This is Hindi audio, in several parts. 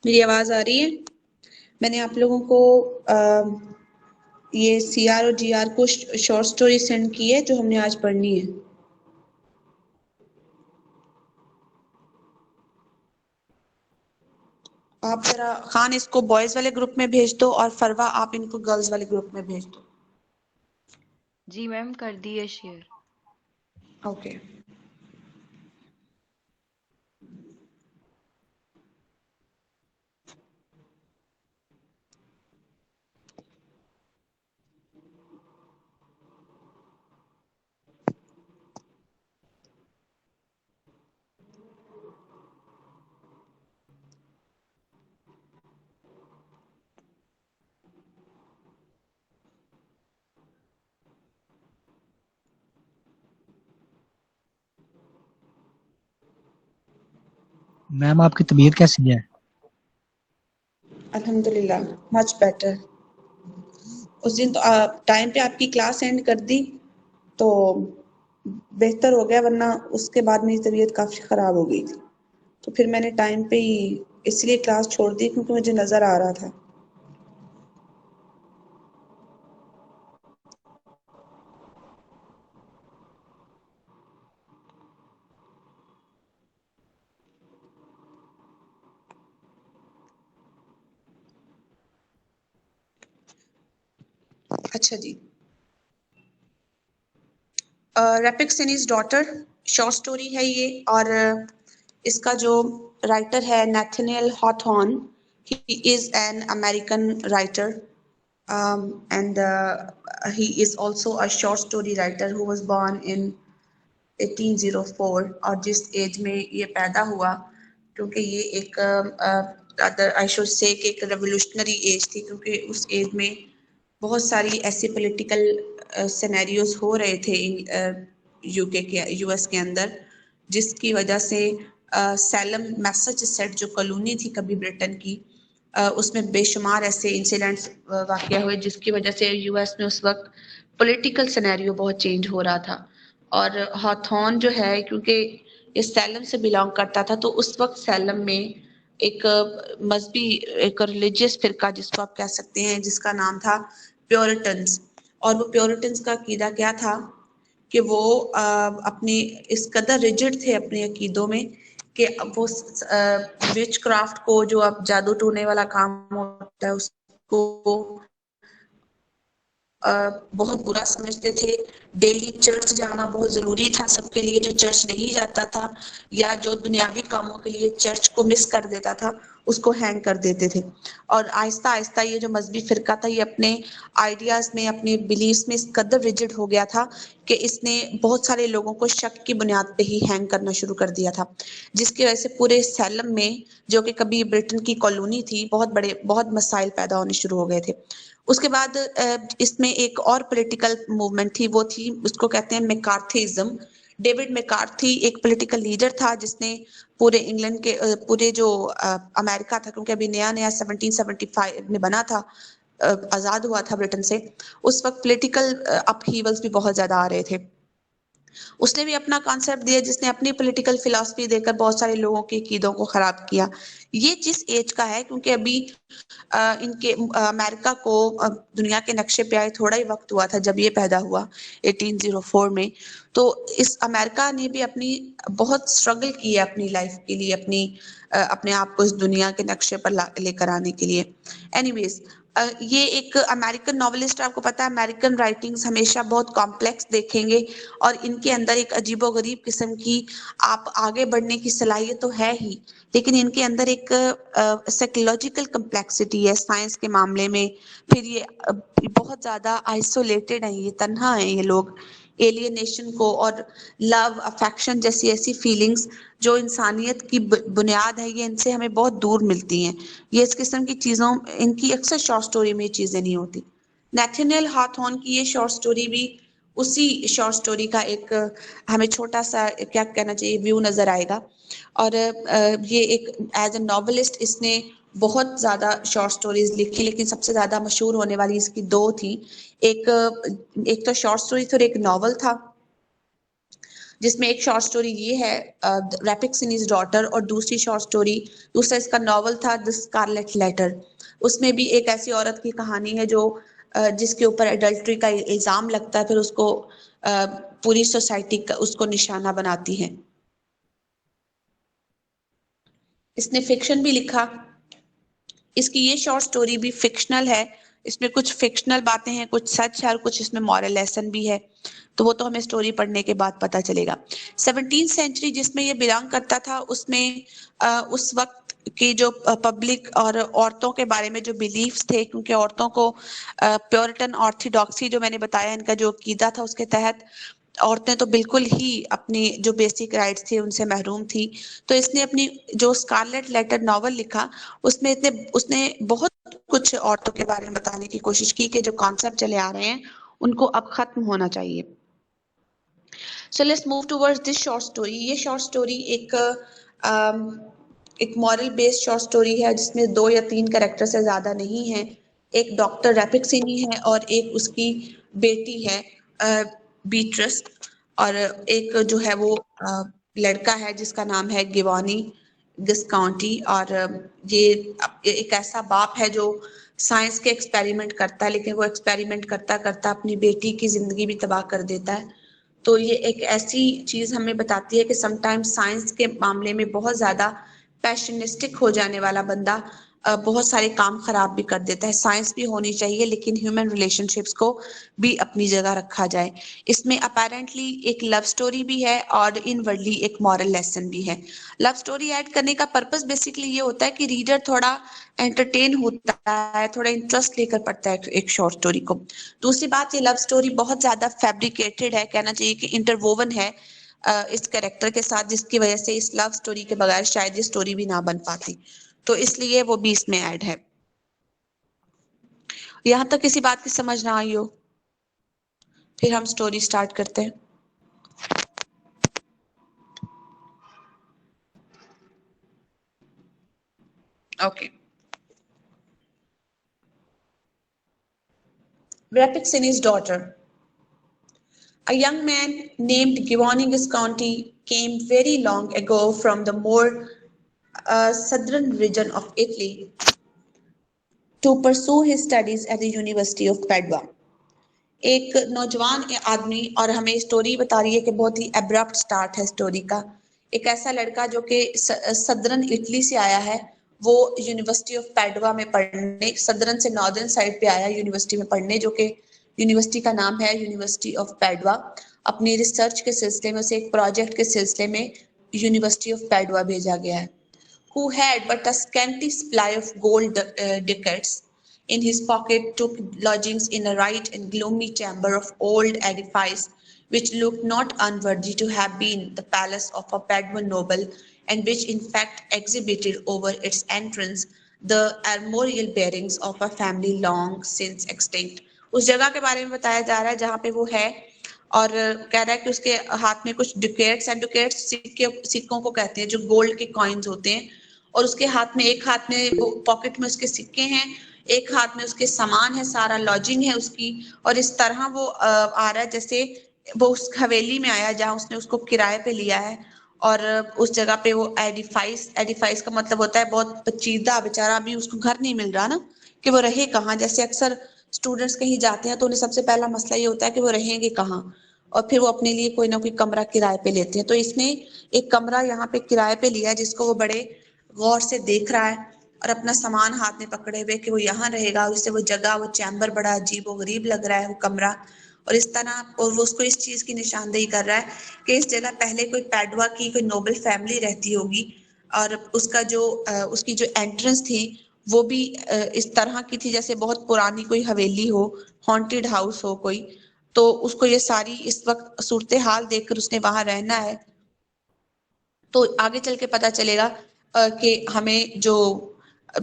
मेरी आवाज आ रही है? मैंने आप लोगों को ये सीआर और जीआर को शॉर्ट स्टोरी सेंड की है जो हमने आज पढ़नी है। आप जरा खान इसको बॉयज वाले ग्रुप में भेज दो और फरवा आप इनको गर्ल्स वाले ग्रुप में भेज दो। जी मैम, कर दिए शेयर। ओके। मैम आपकी तबीयत कैसी है? अल्हम्दुलिल्लाह, मच बेटर। उस दिन तो टाइम पे आपकी क्लास एंड कर दी तो बेहतर हो गया, वरना उसके बाद मेरी तबीयत काफी खराब हो गई थी। तो फिर मैंने टाइम पे ही इसलिए क्लास छोड़ दी क्योंकि मुझे नजर आ रहा था। अच्छा जी। Rappaccini's daughter short story है ये, और इसका जो राइटर है Nathaniel Hawthorne, he is an American writer and he is also a short story writer who was born in 1804। और जिस एज में ये पैदा हुआ, क्योंकि ये एक आई शुड से एक रेवोल्यूशनरी एज थी, क्योंकि उस एज में बहुत सारी ऐसी पॉलिटिकल सिनेरियोज हो रहे थे यूके के यूएस के अंदर, जिसकी वजह से सैलम मैसाचुसेट्स जो कॉलोनी थी कभी ब्रिटेन की, उसमें बेशुमार ऐसे इंसिडेंट्स वाक़या हुए जिसकी वजह से यूएस में उस वक्त पॉलिटिकल सिनेरियो बहुत चेंज हो रहा था। और हॉथॉर्न जो है, क्योंकि ये सैलम से बिलोंग करता था, तो उस वक्त सैलम में एक मजहबी एक रिलीजियस फिरका जिसको आप कह सकते हैं, जिसका नाम था प्योरिटन्स। और वो प्योरिटन्स का अकीदा क्या था कि वो अपने इस कदर रिजिड थे अपने अकीदों में कि वो विच क्राफ्ट को, जो अब जादू टोने वाला काम होता है, उसको बहुत बुरा समझते थे। डेली चर्च जाना बहुत जरूरी था सबके लिए, जो चर्च नहीं जाता था या जो दुनियावी कामों के लिए चर्च को मिस कर देता था, उसको हैंग कर देते थे। और आहिस्ता आहिस्ता ये जो मजहबी फिरका था, ये अपने आइडियाज में, अपने बिलीव्स में इस कदर रिजिड हो गया था कि इसने बहुत सारे लोगों को शक की बुनियाद पे ही हैंग करना शुरू कर दिया था, जिसकी वजह से पूरे सैलम में, जो कि कभी ब्रिटेन की कॉलोनी थी, बहुत मसाइल पैदा होने शुरू हो गए थे। उसके बाद इसमें एक और पॉलिटिकल मूवमेंट थी, वो थी, उसको कहते हैं मैकार्थीइज्म। डेविड मैकार्थी एक पॉलिटिकल लीडर था जिसने पूरे इंग्लैंड के पूरे जो अमेरिका था, क्योंकि अभी नया नया 1775 में बना था, आजाद हुआ था ब्रिटेन से, उस वक्त पॉलिटिकल अपहीवल्स भी बहुत ज्यादा आ रहे थे। उसने भी अपना कॉन्सेप्ट दिया, जिसने अपनी पॉलिटिकल फिलॉसफी देकर बहुत सारे लोगों के अकीदों को खराब किया। ये जिस एज का है, क्योंकि अभी इनके अमेरिका को दुनिया के नक्शे पे आए थोड़ा ही वक्त हुआ था जब ये पैदा हुआ 1804 में। तो इस अमेरिका ने भी अपनी बहुत स्ट्रगल की है अपनी लाइफ के लिए, अपने आप को इस दुनिया के नक्शे पर लेकर आने के लिए। एनीवेज, ये एक अमेरिकन नॉवेलिस्ट, आपको पता है अमेरिकन राइटिंग्स हमेशा बहुत कॉम्प्लेक्स देखेंगे और इनके अंदर एक अजीबोगरीब किस्म की आप आगे बढ़ने की सलाहियत तो है ही, लेकिन इनके अंदर एक साइकोलॉजिकल कम्प्लेक्सिटी है साइंस के मामले में। फिर ये बहुत ज्यादा आइसोलेटेड हैं, ये तन्हा हैं ये लोग। एलियनेशन को और लव अफेक्शन जैसी ऐसी फीलिंग्स जो इंसानियत की बुनियाद है, ये इनसे हमें बहुत दूर मिलती हैं। ये इस किस्म की चीजों, इनकी अक्सर शॉर्ट स्टोरी में ये चीजें नहीं होती। नेथनियल हाथॉर्न की ये शॉर्ट स्टोरी भी उसी शॉर्ट स्टोरी का एक हमें छोटा सा क्या कहना चाहिए व्यू नजर आएगा। और ये एक एज ए नॉवेलिस्ट इसने बहुत ज्यादा शॉर्ट स्टोरीज लिखी, लेकिन सबसे ज्यादा मशहूर होने वाली इसकी दो थी। एक एक तो शॉर्ट स्टोरी थी और एक नॉवल था, जिसमें एक शॉर्ट स्टोरी ये है रैपिक्सिनीज डॉटर, और दूसरी शॉर्ट स्टोरी, दूसरा इसका नॉवल था द स्कारलेट लेटर। उसमें भी एक ऐसी औरत की कहानी है जो जिसके ऊपर एडल्ट्री का इल्जाम लगता है, फिर उसको पूरी सोसाइटी का उसको निशाना बनाती है। इसने फिक्शन भी लिखा। इसकी ये शॉर्ट स्टोरी भी फिक्शनल है, इसमें कुछ फिक्शनल बातें हैं, कुछ सच है और कुछ इसमें मॉरल लेसन भी है, तो वो तो हमें स्टोरी पढ़ने के बाद पता चलेगा। 17th सेंचुरी जिसमें ये बिलोंग करता था, उसमें उस वक्त की जो पब्लिक और औरतों के बारे में जो बिलीफ्स थे, क्योंकि औरतों को प्योरिटन ऑर्थोडॉक्सी जो मैंने बताया इनका जो अकीदा था, उसके तहत औरतें तो बिल्कुल ही अपनी जो बेसिक राइट्स थे उनसे महरूम थी। तो इसने अपनी जो स्कारलेट लेटर नॉवल लिखा, उसमें इतने उसने बहुत कुछ औरतों के बारे में बताने की कोशिश की कि जो कॉन्सेप्ट चले आ रहे हैं उनको अब खत्म होना चाहिए। So let's move towards this short story. ये शॉर्ट स्टोरी एक मॉरल बेस्ड शॉर्ट स्टोरी है जिसमें 2 या 3 कैरेक्टर से ज्यादा नहीं है। एक डॉक्टर रैपिक्सिनी है और एक उसकी बेटी है बीट्रस, और एक जो है वो लड़का है जिसका नाम है गिवानी गिस्काउंटी। और ये एक ऐसा बाप है जो साइंस के एक्सपेरिमेंट करता है, लेकिन वो एक्सपेरिमेंट करता करता अपनी बेटी की जिंदगी भी तबाह कर देता है। तो ये एक ऐसी चीज हमें बताती है कि समटाइम्स साइंस के मामले में बहुत ज्यादा पैशनिस्टिक हो जाने वाला बंदा बहुत सारे काम खराब भी कर देता है। साइंस भी होनी चाहिए लेकिन ह्यूमन रिलेशनशिप्स को भी अपनी जगह रखा जाए। इसमें अपेरेंटली एक लव स्टोरी भी है और इनवर्डली एक मॉरल लेसन भी है। लव स्टोरी ऐड करने का पर्पस बेसिकली ये होता है कि रीडर थोड़ा एंटरटेन होता है, थोड़ा इंटरेस्ट लेकर पढ़ता है एक शॉर्ट स्टोरी को। दूसरी बात, ये लव स्टोरी बहुत ज्यादा फैब्रिकेटेड है, कहना चाहिए कि इंटरवोवन है इस कैरेक्टर के साथ, जिसकी वजह से इस लव स्टोरी के बगैर शायद ये स्टोरी भी ना बन पाती, तो इसलिए वो भी इसमें ऐड है। यहां तक किसी बात की समझ ना आई हो, फिर हम स्टोरी स्टार्ट करते हैं। Okay. Rappaccini's daughter. A young man named Giovanni Visconti came very long ago from the more southern region of Italy to pursue his studies at the University of Padua. एक नौजवान आदमी, और हमें स्टोरी बता रही है कि बहुत ही एब्रप्ट स्टार्ट है स्टोरी का। एक ऐसा लड़का जो कि सदर्न इटली से आया है, वो यूनिवर्सिटी ऑफ पैडुआ में पढ़ने, सदर्न से नॉर्दर्न साइड पे आया यूनिवर्सिटी में पढ़ने, जो कि यूनिवर्सिटी का नाम है यूनिवर्सिटी ऑफ पैडुआ। अपनी रिसर्च के सिलसिले में से एक प्रोजेक्ट के सिलसिले में यूनिवर्सिटी ऑफ पैडुआ भेजा गया है। Who had but a scanty supply of gold ducats in his pocket, took lodgings in a right and gloomy chamber of old edifice, which looked not unworthy to have been the palace of a Paduan noble, and which in fact exhibited over its entrance the armorial bearings of a family long since extinct. उस जगह के बारे में बताया जा रहा है जहाँ पे वो है, और कह रहा है कि उसके हाथ में कुछ डुकेट्स एंड डुकेट्स सिक्कों को कहते हैं जो गोल्ड के कॉइन्स होते हैं, और उसके हाथ में, एक हाथ में वो पॉकेट में उसके सिक्के हैं, एक हाथ में उसके सामान है, सारा लॉजिंग है उसकी, और इस तरह वो आ रहा है जैसे वो उस हवेली में आया जहाँ उसने उसको किराए पे लिया है। और उस जगह पे वो एडिफाइस, एडिफाइस का मतलब होता है बहुत पचीदा, बेचारा अभी उसको घर नहीं मिल रहा ना, कि वो रहे कहाँ। जैसे अक्सर स्टूडेंट्स कहीं जाते हैं तो उन्हें सबसे पहला मसला ये होता है कि वो रहेंगे कहाँ, और फिर वो अपने लिए कोई ना कोई कमरा किराए पे लेते हैं। तो इसने एक कमरा यहाँ पे किराए पे लिया जिसको वो बड़े गौर से देख रहा है, और अपना सामान हाथ में पकड़े हुए कि वो यहाँ रहेगा। उससे वो जगह, वो चैम्बर बड़ा अजीब और गरीब लग रहा है, वो कमरा, और इस तरह, और वो उसको इस चीज की निशानदेही कर रहा है कि इस जगह पहले कोई पैडुआ की कोई नोबल फैमिली रहती होगी, और उसका जो उसकी जो एंट्रेंस थी वो भी इस तरह की थी जैसे बहुत पुरानी कोई हवेली हो, हॉन्टेड हाउस हो कोई। तो उसको ये सारी इस वक्त सूरत हाल देखकर उसने वहां रहना है। तो आगे चल के पता चलेगा कि हमें जो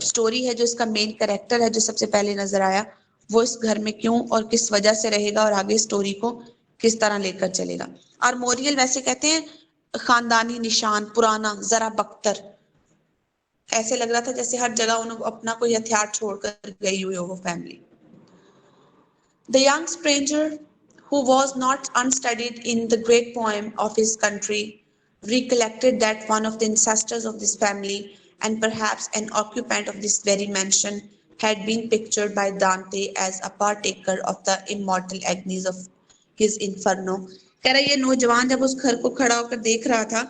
स्टोरी है, जो इसका मेन कैरेक्टर है जो सबसे पहले नजर आया, वो इस घर में क्यों और किस वजह से रहेगा, और आगे स्टोरी को किस तरह लेकर चलेगा। आर्मोरियल वैसे कहते हैं खानदानी निशान, पुराना, जरा बख्तर। ऐसे लग रहा था जैसे हर जगह उन्होंने अपना कोई हथियार छोड़कर गई हुई हो वो family. The young stranger who was not unstudied in the great poem of his country, recollected that one of the ancestors of this family, and perhaps an occupant of this very mansion, had been pictured by Dante as a partaker of the immortal agonies of his inferno. कह रहा ये नौजवान जब उस घर को खड़ा होकर देख रहा था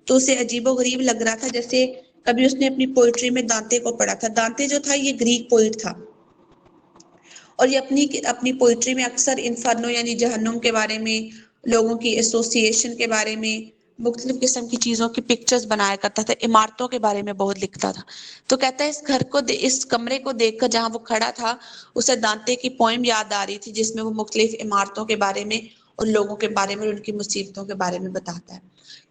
तो उसे अजीबोगरीब लग रहा था, जैसे कभी उसने अपनी पोइट्री में दांते को पढ़ा था। दांते जो था ये ग्रीक पोइट था और ये अपनी अपनी पोइट्री में अक्सर इन्फर्नो यानी जहन्नुम के बारे में, लोगों की एसोसिएशन के बारे में, मुख्तलिफ किस्म की चीजों की पिक्चर्स बनाया करता था, इमारतों के बारे में बहुत लिखता था। तो कहता है इस घर को इस कमरे को देखकर जहां वो खड़ा था उसे दांते की पोएम याद आ रही थी जिसमें वो मुख्तलिफ इमारतों के बारे में और लोगों के बारे में, उनकी मुसीबतों के बारे में बताता है।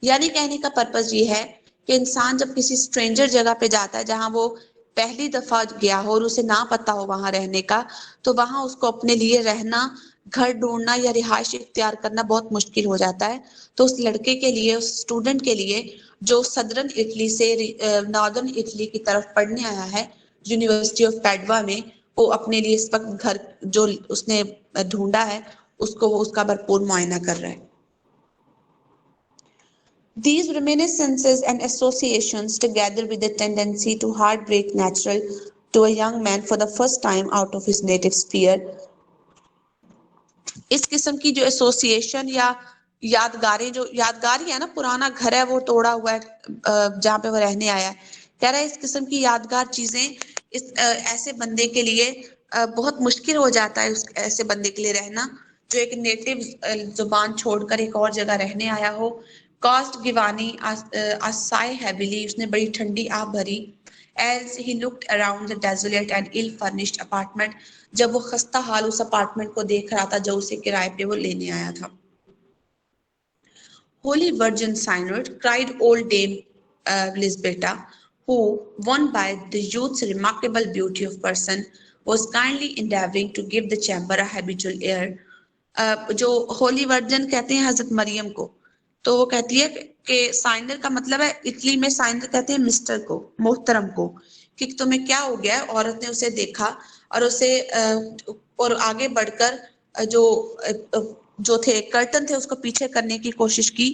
यानी कहने का पर्पज ये है कि इंसान जब किसी स्ट्रेंजर जगह पे जाता है जहां वो पहली दफा गया हो और उसे ना पता हो वहां रहने का, तो वहां उसको अपने लिए रहना, घर ढूंढना या रिहाइश इख्तियार करना बहुत मुश्किल हो जाता है। तो उस लड़के के लिए, उस स्टूडेंट के लिए जो सदर्न इटली से नॉर्दर्न इटली की तरफ पढ़ने आया है यूनिवर्सिटी ऑफ पैडवा में, वो अपने लिए इस वक्त घर जो उसने ढूंढा है उसको वो उसका भरपूर मुआयना कर रहा है। These reminiscences and associations, together with the tendency to heartbreak natural to a young man for the first time out of his native sphere, इस किस्म की जो एसोसिएशन या यादगारें, जो यादगार ही है ना, पुराना घर है वो तोड़ा हुआ है जहाँ पे वो रहने आया है, कह रहा है इस किस्म की यादगार चीजें इस ऐसे बंदे के लिए बहुत मुश्किल हो जाता है, उस ऐसे बंदे के लिए रहना जो एक नेटिव जुबान छोड़कर एक और जगह रहने आया हो। कॉस्ट गिवानी आसाए हैविली, उसने बड़ी ठंडी आह भरी। As he looked around the desolate and ill-furnished apartment, जब वो खस्ता हाल उस अपार्टमेंट को देख रहा था जो उसे किराए पे वो लेने आया था। Holy Virgin Synod, cried old Dame Lisbetta, who, won by the youth's remarkable beauty of person, was kindly endeavoring to give the chamber a habitual air. जो होली वर्जन कहते हैं हजरत मरियम को, तो वो कहती है कि साइनर का मतलब है, इटली में साइनर कहते हैं मिस्टर को, मोहतरम को, कि तुम्हें क्या हो गया है। औरत ने उसे देखा और उसे और आगे बढ़कर जो थे कर्टन थे उसको पीछे करने की कोशिश की,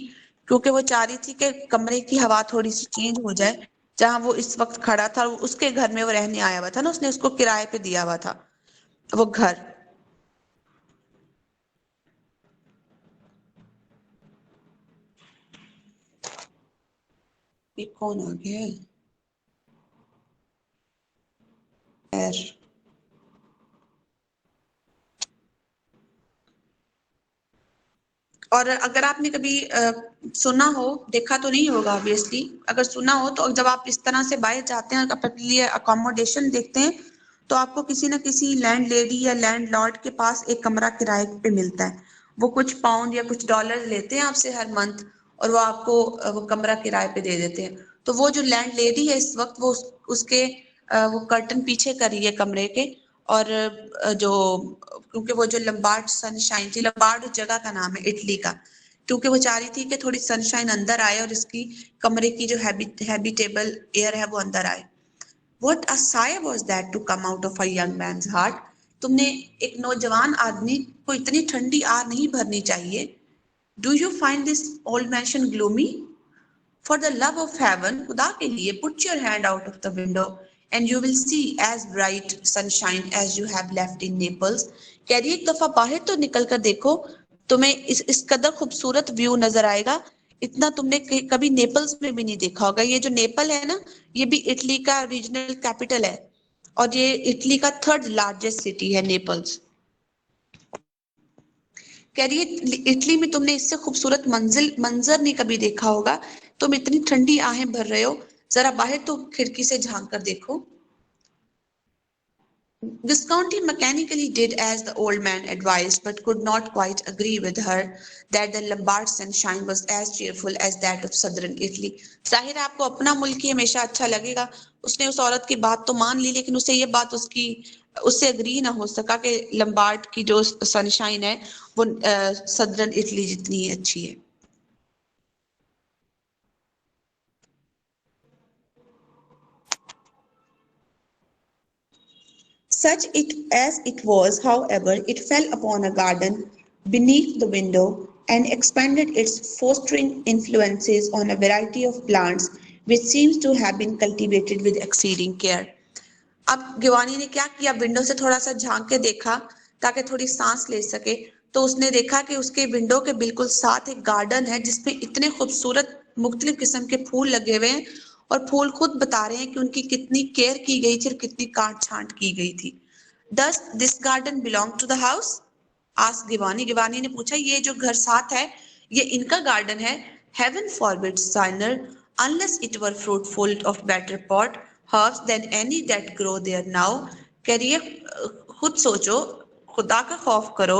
क्योंकि वो चाह रही थी कि कमरे की हवा थोड़ी सी चेंज हो जाए। जहां वो इस वक्त खड़ा था उसके घर में वो रहने आया हुआ था ना, उसने उसको किराए पे दिया हुआ था वो घर। ये कौन आ गया है? और अगर आपने कभी सुना हो, देखा तो नहीं होगा ऑब्वियसली, अगर सुना हो तो जब आप इस तरह से बाहर जाते हैं अपने लिए अकोमोडेशन देखते हैं तो आपको किसी ना किसी लैंड लेडी या लैंड लॉर्ड के पास एक कमरा किराए पे मिलता है। वो कुछ पाउंड या कुछ डॉलर लेते हैं आपसे हर मंथ और वो आपको वो कमरा किराए पे दे देते हैं। तो वो जो लैंड लेडी है इस वक्त वो उसके वो कर्टन पीछे कर रही है कमरे के, और जो क्योंकि वो जो लंबार्ड सनशाइन थी, लंबार्ड उस जगह का नाम है इटली का, क्योंकि वो चाह रही थी कि थोड़ी सनशाइन अंदर आए और इसकी कमरे की जो हैबिटेबल एयर है वो अंदर आए। What a sigh was that to come out of a young man's heart. तुमने एक नौजवान आदमी को इतनी ठंडी आह नहीं भरनी चाहिए। Do you find this old mansion gloomy? For the love of heaven, खुदा के लिए, put your hand out of the window and you will see as bright sunshine as you have left in Naples. कह रही एक दफा बाहर तो निकल कर देखो, तुम्हें इस कदर खूबसूरत व्यू नजर आएगा, इतना तुमने कभी नेपल्स में भी नहीं देखा होगा। ये जो नेपल है ना, ये भी इटली का रीजनल कैपिटल है और ये इटली का 3rd लार्जेस्ट सिटी है नेपल्स। कह रही है इटली में तुमने इससे खूबसूरत मंजर नहीं कभी देखा होगा, तुम इतनी ठंडी आहें भर रहे हो, जरा बाहर तो खिड़की से झांक कर देखो। Visconti mechanically did as the old man advised, but could not quite agree with her that the Lombard sunshine was as cheerful as that of southern Italy. जाहिर है आपको अपना मुल्क ही हमेशा अच्छा लगेगा। उसने उस औरत की बात तो मान ली, लेकिन उसे ये बात उससे अग्री ना हो सका कि लंबार्ड की जो सनशाइन है वो सदर्न इटली जितनी अच्छी है। Such it as it was, however, it fell upon a garden beneath the window and expanded its fostering influences on a variety of plants which seems to have been cultivated with exceeding care. अब गिवानी ने क्या किया, विंडो से थोड़ा सा झांक के देखा ताकि थोड़ी सांस ले सके। तो उसने देखा कि उसके विंडो के बिल्कुल साथ एक गार्डन है जिसमें इतने खूबसूरत मुख्तलिफ किस्म के फूल लगे हुए हैं और फूल खुद बता रहे हैं कि उनकी कितनी केयर की गई थी और कितनी काट छांट की गई थी। Does this garden belong to the house? Asked गिवानी। गिवानी ने पूछा ये जो घर साथ है ये इनका गार्डन है? Heaven forbid, Steiner, unless it were fruitful of better pot herbs than any that grow there now. कह रही है खुद सोचो, खुदा का खौफ करो,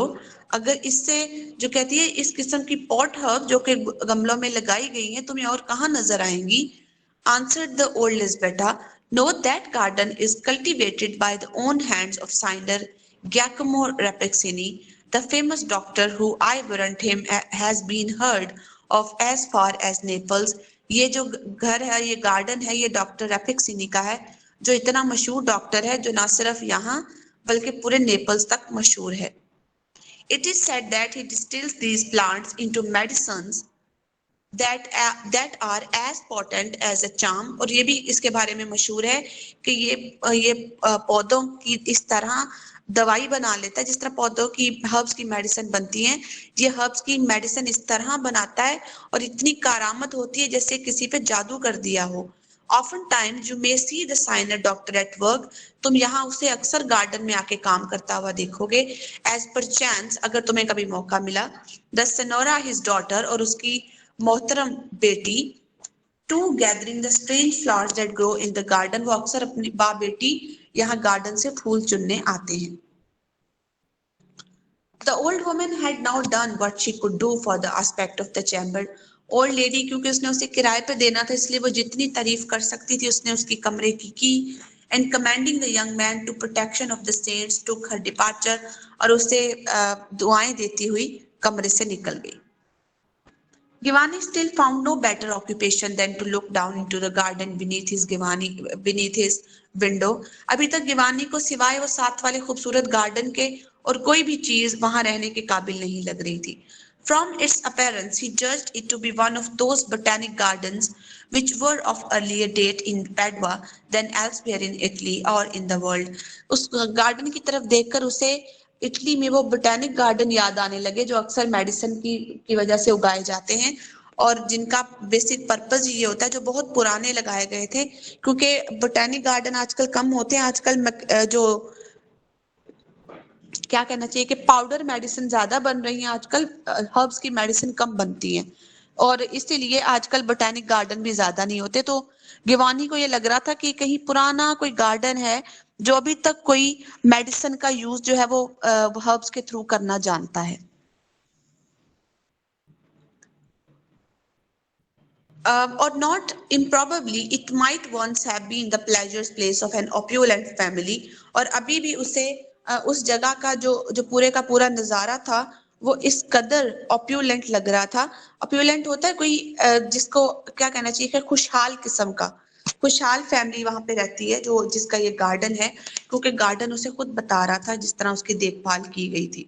अगर इससे जो कहती है इस किस्म की पॉट हर्ब जो कि गमलों में लगाई गई हैं तुम्हें और कहाँ नजर आएंगी? Answered the old Lisbetta, no, that garden is cultivated by the own hands of Sinder Giacomo Rapezzini, the famous doctor who I warrant him has been heard of as far as Naples. ये जो घर है, ये गार्डन है, ये डॉक्टर रेपेक्सिनी का है जो इतना मशहूर डॉक्टर है जो ना सिर्फ यहाँ बल्कि पूरे नेपल्स तक मशहूर है। It is said that he distills these plants into medicines that are as potent as a charm। और ये भी इसके बारे में मशहूर है कि ये पौधों की इस तरह दवाई बना लेता है जिस तरह पौधों की हर्ब्स की मेडिसिन बनती हैं, ये हर्ब्स की मेडिसिन इस तरह बनाता है और इतनी कारामद होती है जैसे किसी पे जादू कर दिया हो। Often times you may see the signer doctor at work, तुम यहाँ उसे अक्सर गार्डन में आके काम करता हुआ देखोगे। As per chance, अगर तुम्हें कभी मौका मिला, the Sonora his daughter और उसकी मोहतरम बेटी, to gathering the strange flowers that grow in the garden, वो अक्सर अपनी बाप बेटी यहाँ गार्डन से फूल चुनने आते हैं। The old woman had now done what she could do for the aspect of the chamber. Old lady क्योंकि उसने उसे किराए पे देना था इसलिए वो जितनी तारीफ कर सकती थी उसने उसकी कमरे की and commanding the young man to protection of the saints took her departure, और उसे दुआएं देती हुई कमरे से निकल गई। Givani still found no better occupation than to look down into the garden beneath his window. अभी तक गिवानी को सिवाय वो साथ वाले खूबसूरत गार्डन के और कोई भी चीज वहां रहने के काबिल नहीं लग रही थी। From its appearance, he judged it to be one of those botanic gardens which were of earlier date in Padua than elsewhere in Italy or in the world. उस गार्डन की तरफ देखकर उसे इटली में वो बोटेनिक गार्डन याद आने लगे जो अक्सर मेडिसिन की वजह से उगाए जाते हैं और जिनका बेसिक पर्पस ये होता है, जो बहुत पुराने लगाए गए थे क्योंकि बोटेनिक गार्डन आजकल कम होते हैं। आजकल जो क्या कहना चाहिए कि पाउडर मेडिसिन ज्यादा बन रही हैं, आजकल हर्ब्स की मेडिसिन कम बनती हैं और इसीलिए आजकल बोटेनिक गार्डन भी ज्यादा नहीं होते। तो गिवानी को ये लग रहा था कि कहीं पुराना कोई गार्डन है जो अभी तक कोई मेडिसिन का यूज जो है वो हर्ब्स के थ्रू करना जानता है। Or not improbably it might once have been the pleasure place of an opulent family, और अभी भी उसे उस जगह का जो पूरे का पूरा नजारा था वो इस कदर ऑप्यूलेंट लग रहा था। ऑप्यूलेंट होता है कोई जिसको क्या कहना चाहिए कि खुशहाल किस्म का, खुशहाल फैमिली वहां पे रहती है जो जिसका ये गार्डन है, क्योंकि गार्डन उसे खुद बता रहा था जिस तरह उसकी देखभाल की गई थी।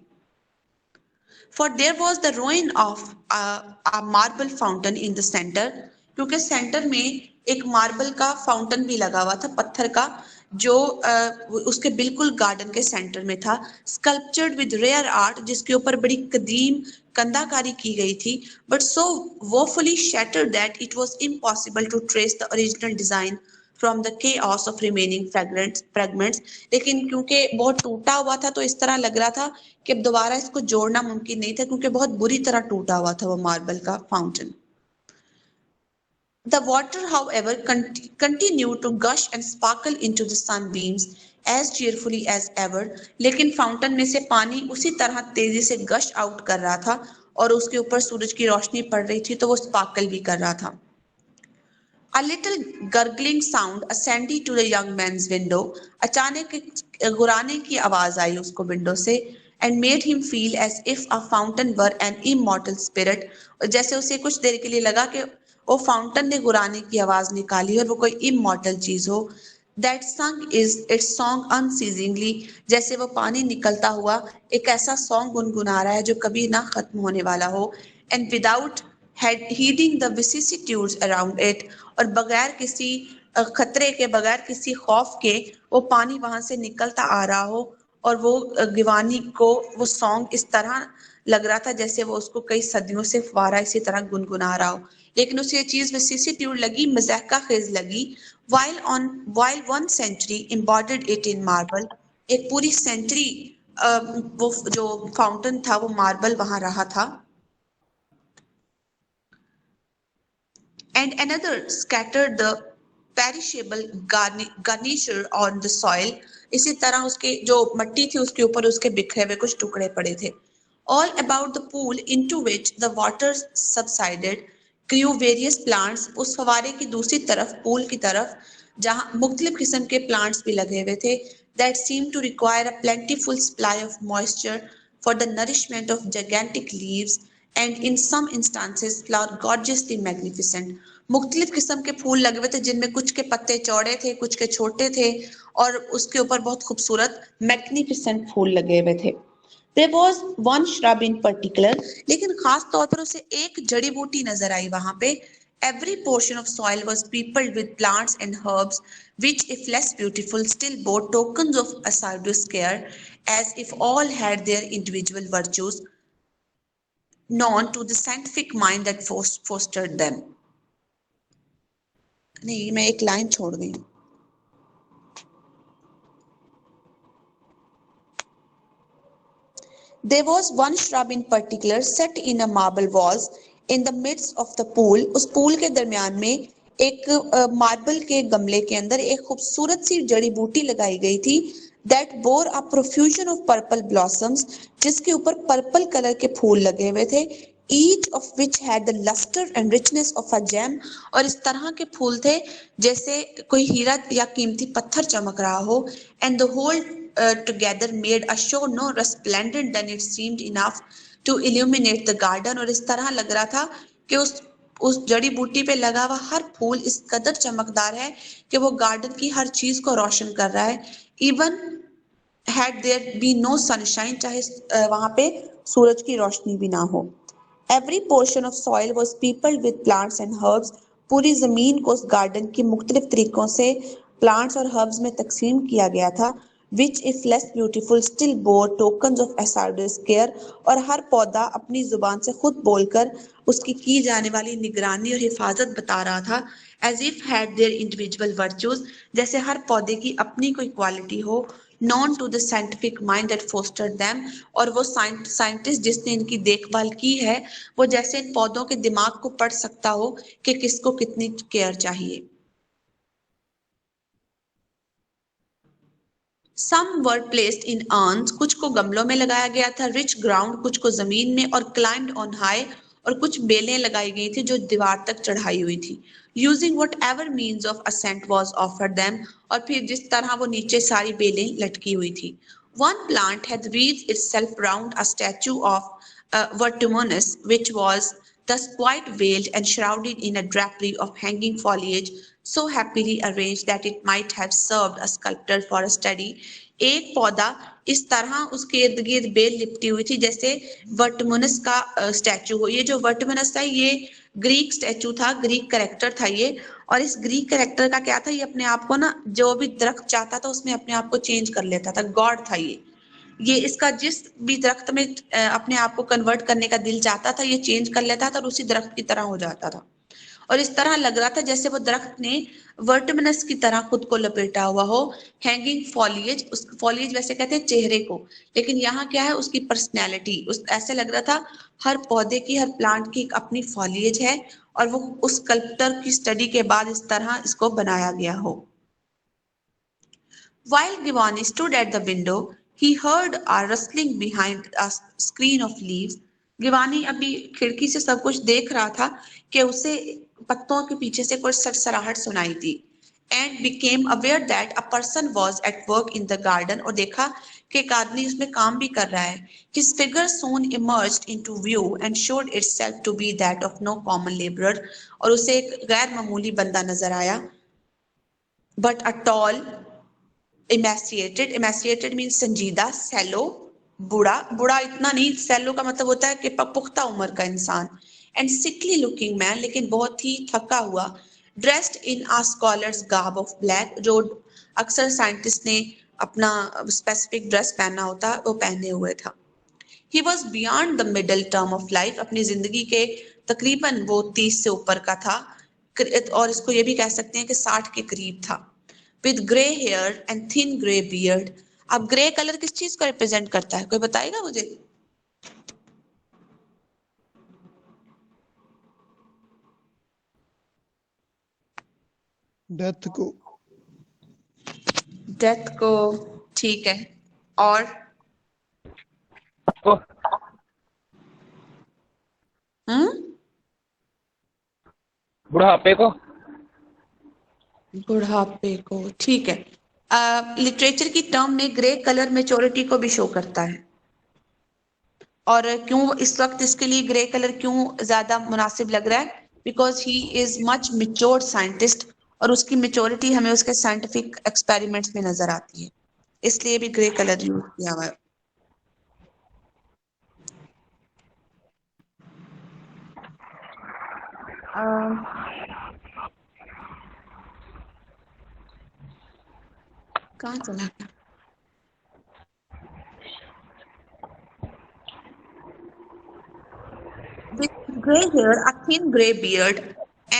For there was the ruin of a marble fountain in the center, क्योंकि सेंटर में एक मार्बल का फाउंटेन भी लगा हुआ था, पत्थर का, जो उसके बिल्कुल गार्डन के सेंटर में था। स्कल्पचर्ड विद रेयर आर्ट, जिसके ऊपर बड़ी कदीम कंधाकारी की गई थी, but so woefully shattered that it was impossible to trace the original design from the chaos of remaining fragments। लेकिन क्योंकि बहुत टूटा हुआ था तो इस तरह लग रहा था कि अब दोबारा इसको जोड़ना मुमकिन नहीं था क्योंकि बहुत बुरी तरह टूटा हुआ था वो मार्बल का fountain. The water, however, continued to gush and sparkle into the sunbeams as cheerfully as ever। लेकिन फाउंटेन में से पानी उसी तरह तेजी से गश आउट कर रहा था और उसके ऊपर सूरज की रोशनी पड़ रही थी तो वो स्पार्कल भी कर रहा था। A little gurgling sound ascended to the young man's window। अचानक गुराने की आवाज आई उसको विंडो से and made him feel as if a fountain were an immortal spirit। और जैसे उसे कुछ देर के लिए लगा कि वो फाउंटेन ने गुराने की आवाज निकाली और वो कोई इमॉर्टल चीज हो। that sung is its song unceasingly, जैसे वो पानी निकलता हुआ एक ऐसा सॉन्ग गुनगुना रहा है जो कभी ना खत्म होने वाला हो, and without heeding the vicissitudes around it, और बगैर किसी खतरे के, बगैर किसी खौफ के वो पानी वहां से निकलता आ रहा हो, और वो गिवानी को वो सॉन्ग इस तरह लग रहा था जैसे वो उसको कई सदियों से फुवारा इसी तरह गुनगुना रहा हो, लेकिन उसे ये चीज विसिसिट्यूड लगी, मजाका खेज लगी। while 1 century embodied it in marble, एक पूरी सेंचुरी वो जो फाउंटेन था वो मार्बल वहां रहा था। And another scattered the perishable garniture on the soil, इसी तरह उसके जो मट्टी थी उसके ऊपर उसके बिखरे हुए कुछ टुकड़े पड़े थे। All about the pool into which the water subsided grew various plants, उस फवारे की दूसरी तरफ, पूल की तरफ, जहां मुख्तलिफ किस्म के प्लांट्स भी लगे हुए थे, that seemed to require a plentiful supply of moisture for the nourishment of gigantic leaves, and in some instances flower gorgeously magnificent, मुख्तलिफ किस्म के फूल लगे हुए थे जिनमें कुछ के पत्ते चौड़े थे, कुछ के छोटे थे, और उसके ऊपर बहुत खूबसूरत मैग्निफिसेंट फूल लगे हुए थे। There was one shrub in particular, लेकिन खास तौर पर उसे एक जड़ी बूटी नजर आई वहां पे। Every portion of soil was peopled with plants and herbs, which, if less beautiful, still bore tokens of assiduous care, as if all had their individual virtues known to the scientific mind that fostered them. नहीं, मैं एक लाइन छोड़ गई। There was one shrub in particular set in a marble walls in the midst of the pool, उस पूल के दरमियान में एक मार्बल के गमले के अंदर एक खूबसूरत सी जड़ी बूटी लगाई गई थी, that bore a profusion of purple blossoms, जिसके ऊपर पर्पल कलर के फूल लगे हुए थे, each of which had the luster and richness of a gem, और इस तरह के फूल थे जैसे कोई हीरा या कीमती पत्थर चमक रहा हो, and the whole together made a show no resplendent than it seemed enough to illuminate the garden, और इस तरह लग रहा था कि उस जड़ी बूटी पे लगा हुआ हर फूल इस कदर चमकदार है कि वो गार्डन की हर चीज को रोशन कर रहा है। Even had there been no sunshine, चाहे वहां पे सूरज की रोशनी भी ना हो। Every portion of soil was peopled with plants and herbs, पूरी जमीन को उस गार्डन की मुख्तलिफ तरीकों से प्लांट्स और हर्ब्स में तकसीम किया गया था, which if less beautiful still bore tokens of assiduous care, और हर पौधा अपनी जुबान से खुद बोलकर उसकी की जाने वाली निगरानी और हिफाजत बता रहा था, as if had their individual virtues, जैसे हर पौधे की अपनी कोई क्वालिटी हो, known to the scientific mind that fostered them, और वो साइंटिस्ट जिसने इनकी देखभाल की है वो जैसे इन पौधों के दिमाग को पढ़ सकता हो कि किसको कितनी केयर चाहिए। Some were placed in urns, कुछ को गमलों में लगाया गया था, rich ground, कुछ को जमीन में, और climbed on high, और कुछ बेलें लगाई गई थी जो दीवार तक चढ़ाई हुई थी, using whatever means of ascent was offered them, और फिर जिस तरह वो नीचे सारी बेलें लटकी हुई थी। One plant had wreathed itself round a statue of Vertumnus, which was thus quite veiled and shrouded in a drapery of hanging foliage, so happily arranged that it might have served a sculptor for a study। एक पौधा इस तरह उसके इर्द गिर्द बेल लिपटी हुई थी जैसे वर्टमुनस का स्टैचू हो। ये जो वर्टमुनस था ये ग्रीक स्टैचू था, ग्रीक कैरेक्टर था ये, और इस ग्रीक कैरेक्टर का क्या था, ये अपने आप को ना जो भी दरख्त चाहता था उसमें अपने आप को चेंज कर लेता था, गॉड था ये इसका जिस भी दरख्त में अपने आप को कन्वर्ट करने का दिल चाहता था ये चेंज कर लेता था और उसी दरख्त की तरह हो जाता था, और इस तरह लग रहा था जैसे वो दरख्त ने वर्टमनस की तरह खुद को लपेटा हुआ हो। हैंगिंग फॉलिएज, उस फॉलिएज वैसे कहते हैं चेहरे को, लेकिन यहाँ क्या है उसकी पर्सनैलिटी, उस ऐसे लग रहा था हर पौधे की, हर प्लांट की एक अपनी फॉलिएज है और वो उस स्कल्पटर की स्टडी के बाद इस तरह इसको बनाया गया हो। While Giovanni stood at the window, he heard a rustling behind a screen of leaves. गिवानी अभी खिड़की से सब कुछ देख रहा था कि उसे पत्तों के पीछे से कुछ सरसराहट सुनाई दी, and became aware that a person was at work in the garden, और देखा कि एक आदमी उसमें काम भी कर रहा है। His figure soon emerged into view and showed itself to be that of no common laborer, और उसे एक गैर मामूली बंदा नजर आया। but a tall, emaciated means संजीदा, sallow, बूढ़ा इतना नहीं, सैलो का मतलब होता है कि पुख्ता उम्र का इंसान, एंड सिकली लुकिंग मैन, लेकिन बहुत ही थका हुआ, dressed in a scholar's garb of black, जो अक्सर साइंटिस्ट ने अपना स्पेसिफिक ड्रेस पहना होता वो पहने हुए था। He was beyond the middle term of life, अपनी जिंदगी के तकरीबन वो 30 से ऊपर का था, और इसको ये भी कह सकते हैं कि 60 के करीब था। With grey hair and thin grey beard. अब ग्रे कलर किस चीज को रिप्रेजेंट करता है, कोई बताएगा मुझे? डेथ को। डेथ को, ठीक है। और हम्म, बुढ़ापे को। बुढ़ापे को, ठीक है। लिटरेचर की टर्म में ग्रे कलर मेच्योरिटी को भी शो करता है। और क्यों इस वक्त इसके लिए ग्रे कलर क्यों ज्यादा मुनासिब लग रहा है? Because he is much matured scientist, और उसकी मेच्योरिटी हमें उसके साइंटिफिक एक्सपेरिमेंट्स में नजर आती है, इसलिए भी ग्रे कलर यूज किया हुआ है। कहाँ चला गया? With grey hair, a thin grey beard,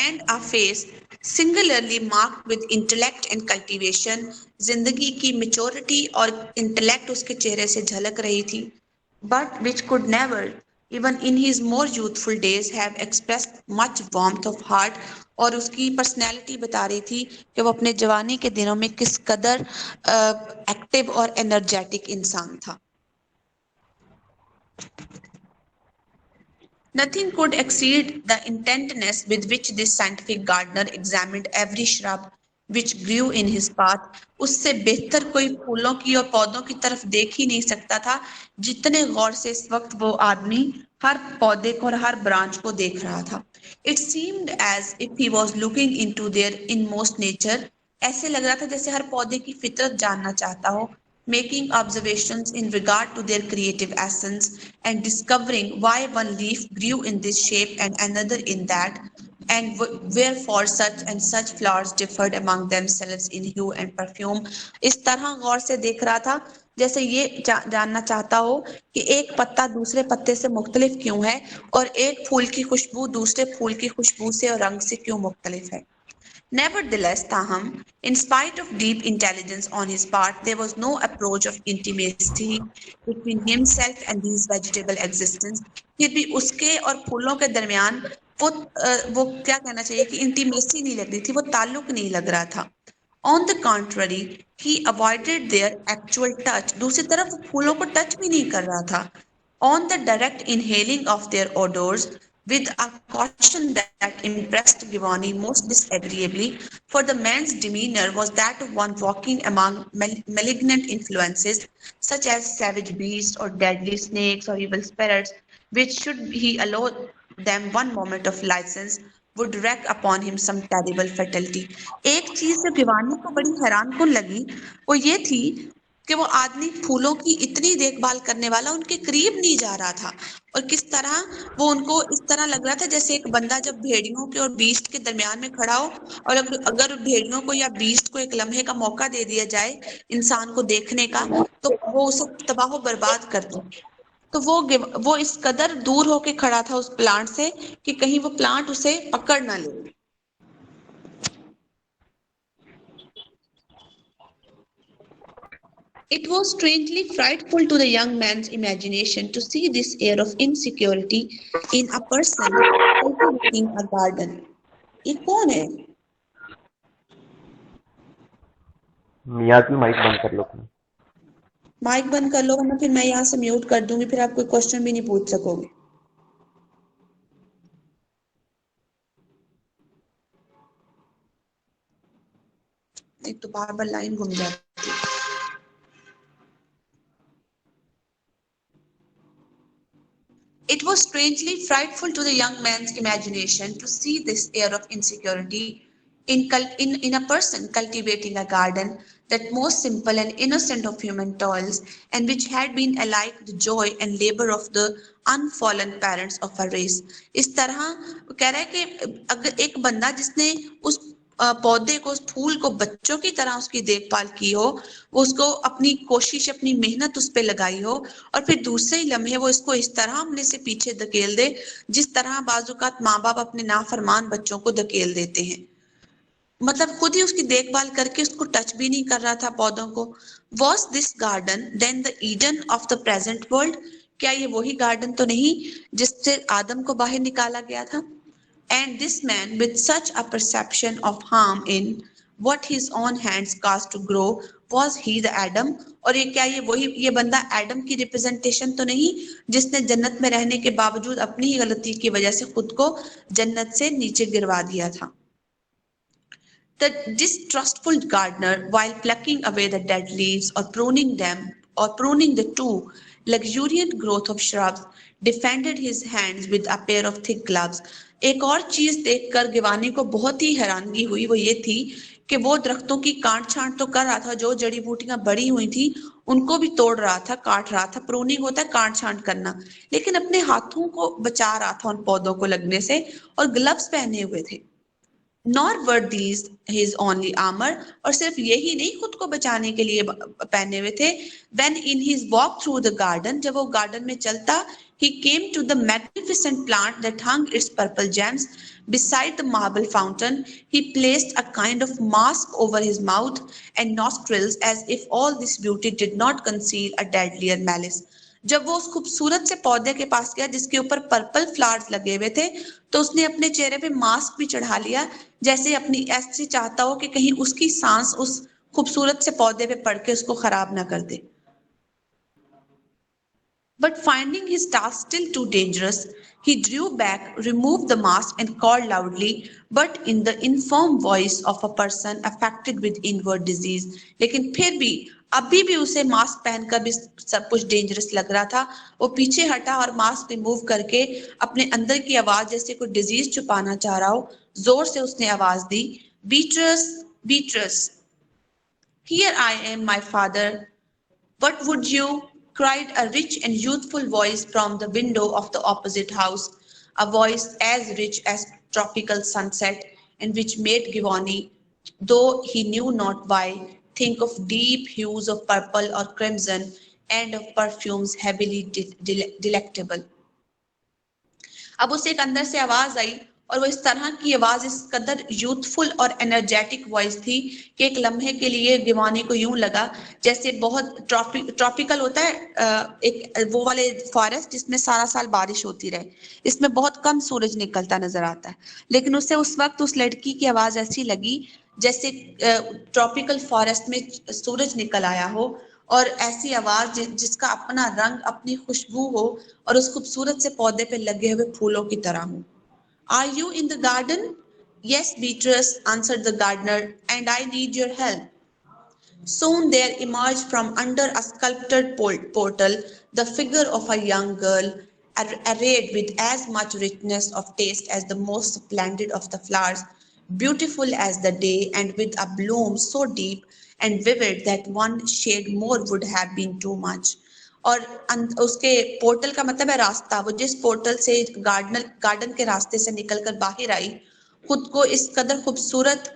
and a face singularly marked with intellect and cultivation, जिंदगी की मेच्योरिटी और इंटेलेक्ट उसके चेहरे से झलक रही थी, but which could never, even in his more youthful days, have expressed much warmth of heart, और उसकी पर्सनैलिटी बता रही थी कि वो अपने जवानी के दिनों में किस कदर एक्टिव और एनर्जेटिक इंसान था। Nothing could exceed the intentness with which this scientific gardener examined every shrub which grew in his path. उससे बेहतर कोई फूलों की और पौधों की तरफ देख ही नहीं सकता था, जितने गौर से इस वक्त वो आदमी हर पौधे को और हर ब्रांच को देख रहा था। It seemed as if he was looking into their inmost nature. ऐसे लग रहा था जैसे हर पौधे की फितरत जानना चाहता हो, making observations in regard to their creative essence and discovering why one leaf grew in this shape and another in that, and wherefore such and such flowers differed among themselves in hue and perfume. इस तरह गौर से देख रहा था जैसे ये जानना चाहता हो कि एक पत्ता दूसरे पत्ते से मुख्तलिफ क्यों है, और एक फूल की खुशबू दूसरे फूल की खुशबू से और रंग से क्यों मुख्तलिफ है। Nevertheless, Taham, in spite of deep intelligence on his part, there was no approach of intimacy between himself and these vegetable existence. फिर भी उसके और फूलों के दरमियान वो क्या कहना चाहिए कि इंटीमेसी नहीं लग रही थी, वो ताल्लुक नहीं लग रहा था। On the contrary, he avoided their actual touch. दूसरी तरफ वो फूलों को टच भी नहीं कर रहा था। On the direct inhaling of their odors, with a caution that impressed Giovanni most disagreeably, for the man's demeanour was that of one walking among malignant influences, such as savage beasts or deadly snakes or evil spirits, which, should he allow them one moment of license, would wreak upon him some terrible fatality. एक चीज जो गिवानी को बड़ी हैरान कुन लगी वो ये थी कि वो आदमी फूलों की इतनी देखभाल करने वाला उनके करीब नहीं जा रहा था, और किस तरह वो उनको इस तरह लग रहा था जैसे एक बंदा जब भेड़ियों के और बीस्ट के दरमियान में खड़ा हो, और अगर भेड़ियों को या बीस्ट को एक लम्हे का मौका दे दिया जाए इंसान को देखने का, तो वो उसे तबाह बर्बाद कर दे। तो वो इस कदर दूर होके खड़ा था उस प्लांट से कि कहीं वो प्लांट उसे पकड़ ना ले। It was strangely frightful to the young man's imagination to see this air of insecurity in a person cultivating a garden. ये कौन है? मियाँ की माइक बंद कर लो अपनी। माइक बंद कर लो वरना फिर मैं यहाँ से म्यूट कर दूंगी, फिर आप कोई क्वेश्चन भी नहीं पूछ सकोगे। एक तो बार बार लाइन घूम जाती है। It was strangely frightful to the young man's imagination to see this air of insecurity in a person cultivating a garden, that most simple and innocent of human toils, and which had been alike the joy and labor of the unfallen parents of a race. इस तरह वो कह रहा है कि अगर एक बंदा जिसने उस पौधे को, उस फूल को बच्चों की तरह उसकी देखभाल की हो, वो उसको अपनी कोशिश, अपनी मेहनत उस पे लगाई हो, और फिर दूसरे ही लम्हे वो इसको इस तरह अपने से पीछे धकेल दे जिस तरह बाजुकात माँ बाप अपने नाफरमान बच्चों को धकेल देते हैं। मतलब खुद ही उसकी देखभाल करके उसको टच भी नहीं कर रहा था पौधों को। Was this garden then the Eden of the present world? क्या ये वही गार्डन तो नहीं जिससे आदम को बाहर निकाला गया था? And this man with such a perception of harm in what his own hands caused to grow, was he the Adam? और ये क्या ये बंदा एडम की रिप्रेजेंटेशन तो नहीं जिसने जन्नत में रहने के बावजूद अपनी ही गलती की वजह से खुद को जन्नत से नीचे गिरवा दिया था? The distrustful gardener, while plucking away the dead leaves or pruning the too luxuriant growth of shrubs, defended his hands with a pair of thick gloves. एक और चीज देखकर गिवानी को बहुत ही हैरानगी हुई, वो ये थी कि वो दरख्तों की काट छांट तो कर रहा था, जो जड़ी बूटियां बड़ी हुई थी उनको भी तोड़ रहा था, काट रहा था। प्रूनिंग होता है काट छांट करना, लेकिन अपने हाथों को बचा रहा था उन पौधों को लगने से, और ग्लव्स पहने हुए थे। Nor were these his only armor, और सिर्फ यही नहीं खुद को बचाने के लिए पहने हुए थे। When in his walk through the garden, जब वो गार्डन में चलता, he came to the magnificent plant that hung its purple gems beside the marble fountain. He placed a kind of mask over his mouth and nostrils, as if all this beauty did not conceal a deadlier malice. जब वो उस खूबसूरत से पौधे के पास गया जिसके ऊपर पर्पल फ्लावर्स लगे हुए थे, तो उसने अपने चेहरे पे मास्क भी चढ़ा लिया, जैसे अपनी ऐसे चाहता हो कि कहीं उसकी सांस उस खूबसूरत से पौधे पे पड़ के उसको खराब ना कर दे। But finding his task still too dangerous, he drew back, removed the mask, and called loudly, but in the informed voice of a person affected with inward disease. लेकिन फिर भी अभी भी उसे मास्क पहनकर भी सब कुछ डेंजरस लग रहा था। वो पीछे हटा और मास्क रिमूव करके अपने अंदर की आवाज जैसे कोई डिजीज छुपाना चाह रहा हो, जोर से उसने आवाज दी, Beatrice, Beatrice, here I am, my father. What would you? Cried a rich and youthful voice from the window of the opposite house, a voice as rich as tropical sunset, and which made Giovanni, though he knew not why, think of deep hues of purple or crimson and of perfumes heavily delectable. अब उसे एक अंदर से आवाज आई, और वो इस तरह की आवाज इस कदर यूथफुल और एनर्जेटिक वॉइस थी कि एक लम्हे के लिए गिवानी को यूं लगा जैसे बहुत ट्रॉपिकल होता है, एक वो वाले फॉरेस्ट जिसमें सारा साल बारिश होती रहे, इसमें बहुत कम सूरज निकलता नजर आता है, लेकिन उसे उस वक्त उस लड़की की आवाज ऐसी लगी जैसे ट्रॉपिकल फॉरेस्ट में सूरज निकल आया हो, और ऐसी आवाज जिसका अपना रंग, अपनी खुशबू हो, और उस खूबसूरत से पौधे पे लगे हुए फूलों की तरह हो। Are you in the garden? Yes, Beatrice, answered the gardener, and I need your help. Soon there emerged from under a sculptured portal the figure of a young girl, arrayed with as much richness of taste as the most splendid of the flowers, beautiful as the day, and with a bloom so deep and vivid that one shade more would have been too much. और उसके पोर्टल का मतलब है रास्ता, वो जिस पोर्टल से गार्डन के रास्ते से निकलकर बाहर आई, खुद को इस कदर खूबसूरत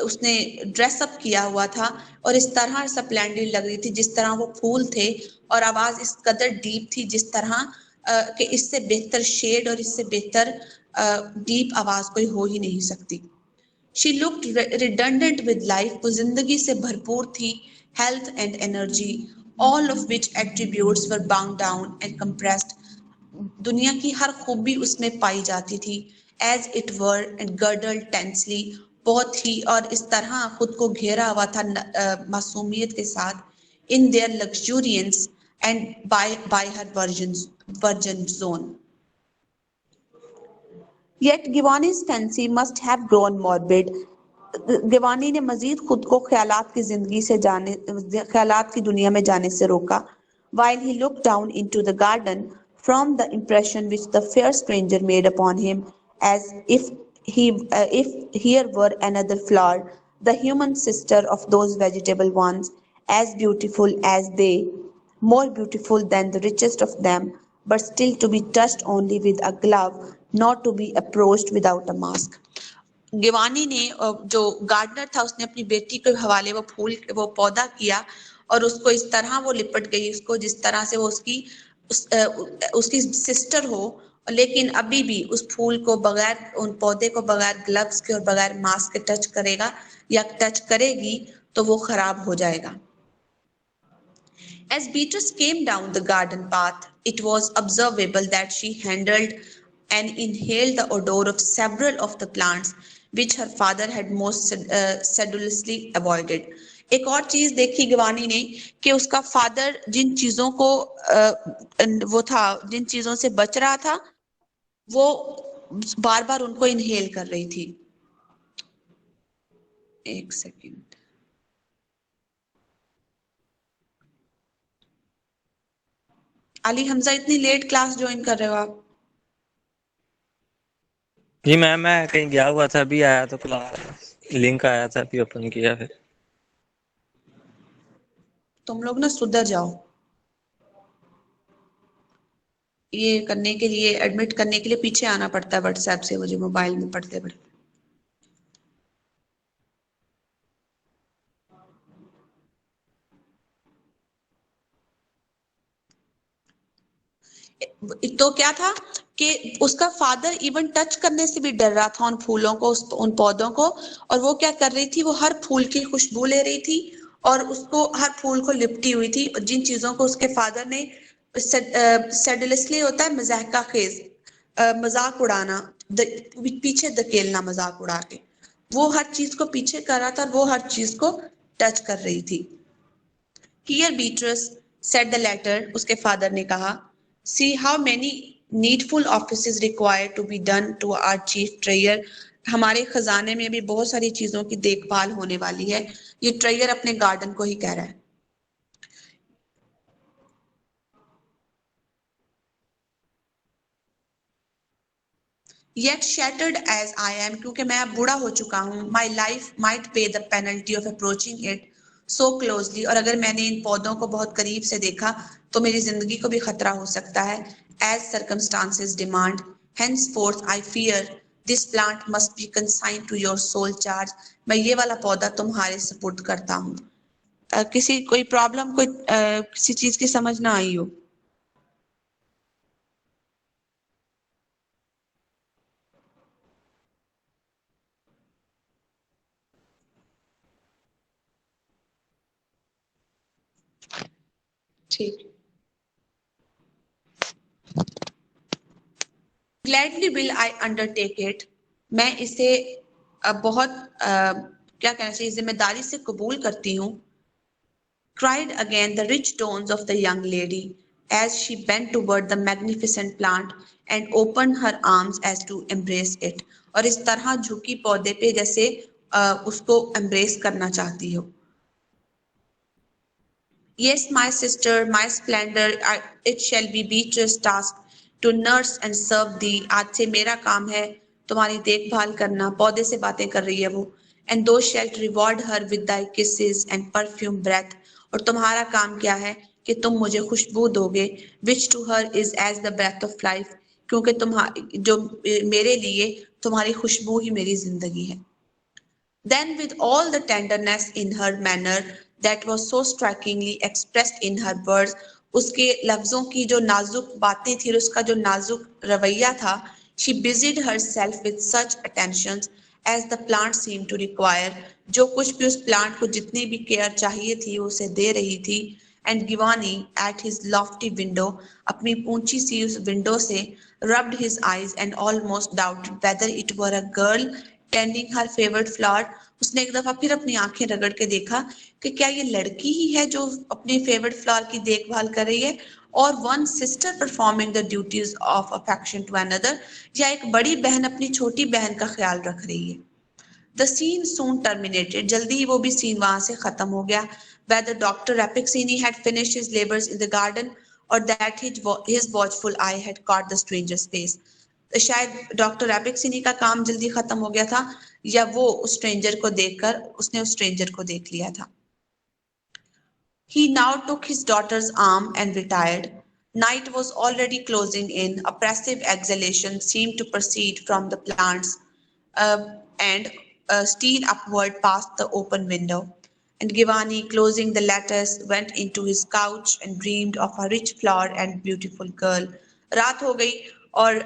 उसने ड्रेसअप किया हुआ था और इस तरह स्प्लेंडिड लग रही थी जिस तरह वो फूल थे, और आवाज इस कदर डीप थी जिस तरह कि इससे बेहतर शेड और इससे बेहतर डीप आवाज कोई हो ही नहीं सकती। She looked redundant with life, वो जिंदगी से भरपूर थी, health and energy, all of which attributes were bound down and compressed. दुनिया की हर खूबी उसमें पाई जाती थी, as it were and girdled tensely, बहुत ही और इस तरह खुद को घेरा हुआ था मासूमियत के साथ, in their luxuriance and by her virgin zone. Yet Giovanni's fancy must have grown morbid. गिवानी ने मजीद खुद को ख्यालात की दुनिया में जाने से रोका, while he looked down into the garden from the impression which the fair stranger made upon him, as if if here were another flower, the human sister of those vegetable ones, as beautiful as they, more beautiful than the richest of them, but still to be touched only with a glove, not to be approached without a mask. गिवानी ने जो गार्डनर था उसने अपनी बेटी के हवाले वो पौधा किया और उसको इस तरह वो लिपट गई उसको जिस तरह से वो उसकी सिस्टर हो, लेकिन अभी भी उस फूल को बगैर उन पौधे को बगैर ग्लव्स के और बगैर मास्क के टच करेगा या टच करेगी तो वो खराब हो जाएगा. As Beatrice came down the garden path, it was observable that she handled and inhaled the odor of several of the plants which her father had most sedulously avoided. एक और चीज देखी गिवानी ने कि उसका फादर जिन चीजों को वो था जिन चीजों से बच रहा था वो बार बार उनको इनहेल कर रही थी. एक सेकंड. अली हमजा इतनी लेट क्लास ज्वाइन कर रहे हो आप? जी मैम मैं कहीं गया हुआ था, अभी आया तो क्लास लिंक आया था, अभी ओपन किया है. तुम लोग ना सुधर जाओ. ये करने के लिए एडमिट करने के लिए पीछे आना पड़ता है व्हाट्सएप से मुझे मोबाइल में पढ़ते पढ़ते. तो क्या था कि उसका फादर इवन टच करने से भी डर रहा था उन फूलों को उन पौधों को, और वो क्या कर रही थी वो हर फूल की खुशबू ले रही थी और उसको हर फूल को लिपटी हुई थी. जिन चीजों को उसके फादर ने सेडुलसली होता है मजाक का खेज, मजाक उड़ाना, पीछे धकेलना मजाक उड़ा के, वो हर चीज को पीछे कर रहा था और वो हर चीज को टच कर रही थी. Here Beatrice said the letter, उसके फादर ने कहा, see how many needful offices required to be done to our chief treasurer. हमारे खजाने में भी बहुत सारी चीजों की देखभाल होने वाली है. ये ट्रेजर अपने गार्डन को ही कह रहा है. Yet shattered as I am, क्योंकि मैं अब बूढ़ा हो चुका हूँ, my life might pay the penalty of approaching it so closely. और अगर मैंने इन पौधों को बहुत करीब से देखा तो मेरी जिंदगी को भी खतरा हो सकता है. As circumstances demand, henceforth I fear this plant must be consigned to your sole charge. मैं ये वाला पौधा तुम्हारे सुपुर्द करता हूँ. किसी कोई प्रॉब्लम कोई किसी चीज की समझ ना आई हो? ठीक. Gladly will I undertake it. मैं इसे बहुत क्या कहना चाहिए जिम्मेदारी से कबूल करती हूँ. Cried again the rich tones of the young lady as she bent toward the magnificent plant and opened her arms as to embrace it. और इस तरह झुकी पौधे पे जैसे उसको embrace करना चाहती हो. Yes, my sister, my splendor, it shall be Beatrice's task to nurse and serve thee. आज से मेरा काम है तुम्हारी देखभाल करना. पौधे से बातें कर रही है वो. And thou shalt reward her with thy kisses and perfume breath. और तुम्हारा काम क्या है कि तुम मुझे खुशबू दोगे, which to her is as the breath of life. क्योंकि जो मेरे लिए तुम्हारी खुशबू ही मेरी जिंदगी है. Then with all the tenderness in her manner that was so strikingly expressed in her words, उसके लफ्जों की जो नाजुक बातें थी और उसका जो नाजुक रवैया था, she busied herself with such attentions as the plant seemed to require. जो कुछ भी उस प्लांट को जितनी भी केयर चाहिए थी वो उसे दे रही थी. And Givani at his lofty window, अपनी ऊंची सी उस विंडो से, rubbed his eyes and almost doubted whether it were a girl tending her favorite flower. उसने एक दफा फिर अपनी आंखें रगड़ के देखा कि क्या ये लड़की ही है जो अपने फेवरेट फ्लावर की देखभाल कर रही है, और one sister performing the duties of affection to another, या एक बड़ी बहन अपनी छोटी बहन का ख्याल रख रही है. The scene soon terminated. जल्दी ही वो भी सीन वहां से खत्म हो गया. Whether Dr. Rappaccini had finished his labors in the garden or that his watchful eye had caught the stranger's face. शायद डॉक्टर एबेक्सिनी का काम जल्दी खत्म हो गया था, या वो उस स्ट्रेंजर को देखकर उसने उस स्ट्रेंजर को देख लिया था। He now took his daughter's arm and retired. Night was already closing in. Oppressive exhalation seemed to proceed from the plants and steal upward past the open window. And Givani, closing the lattice, went into his couch and dreamed of a rich flower and beautiful girl. रात हो गई और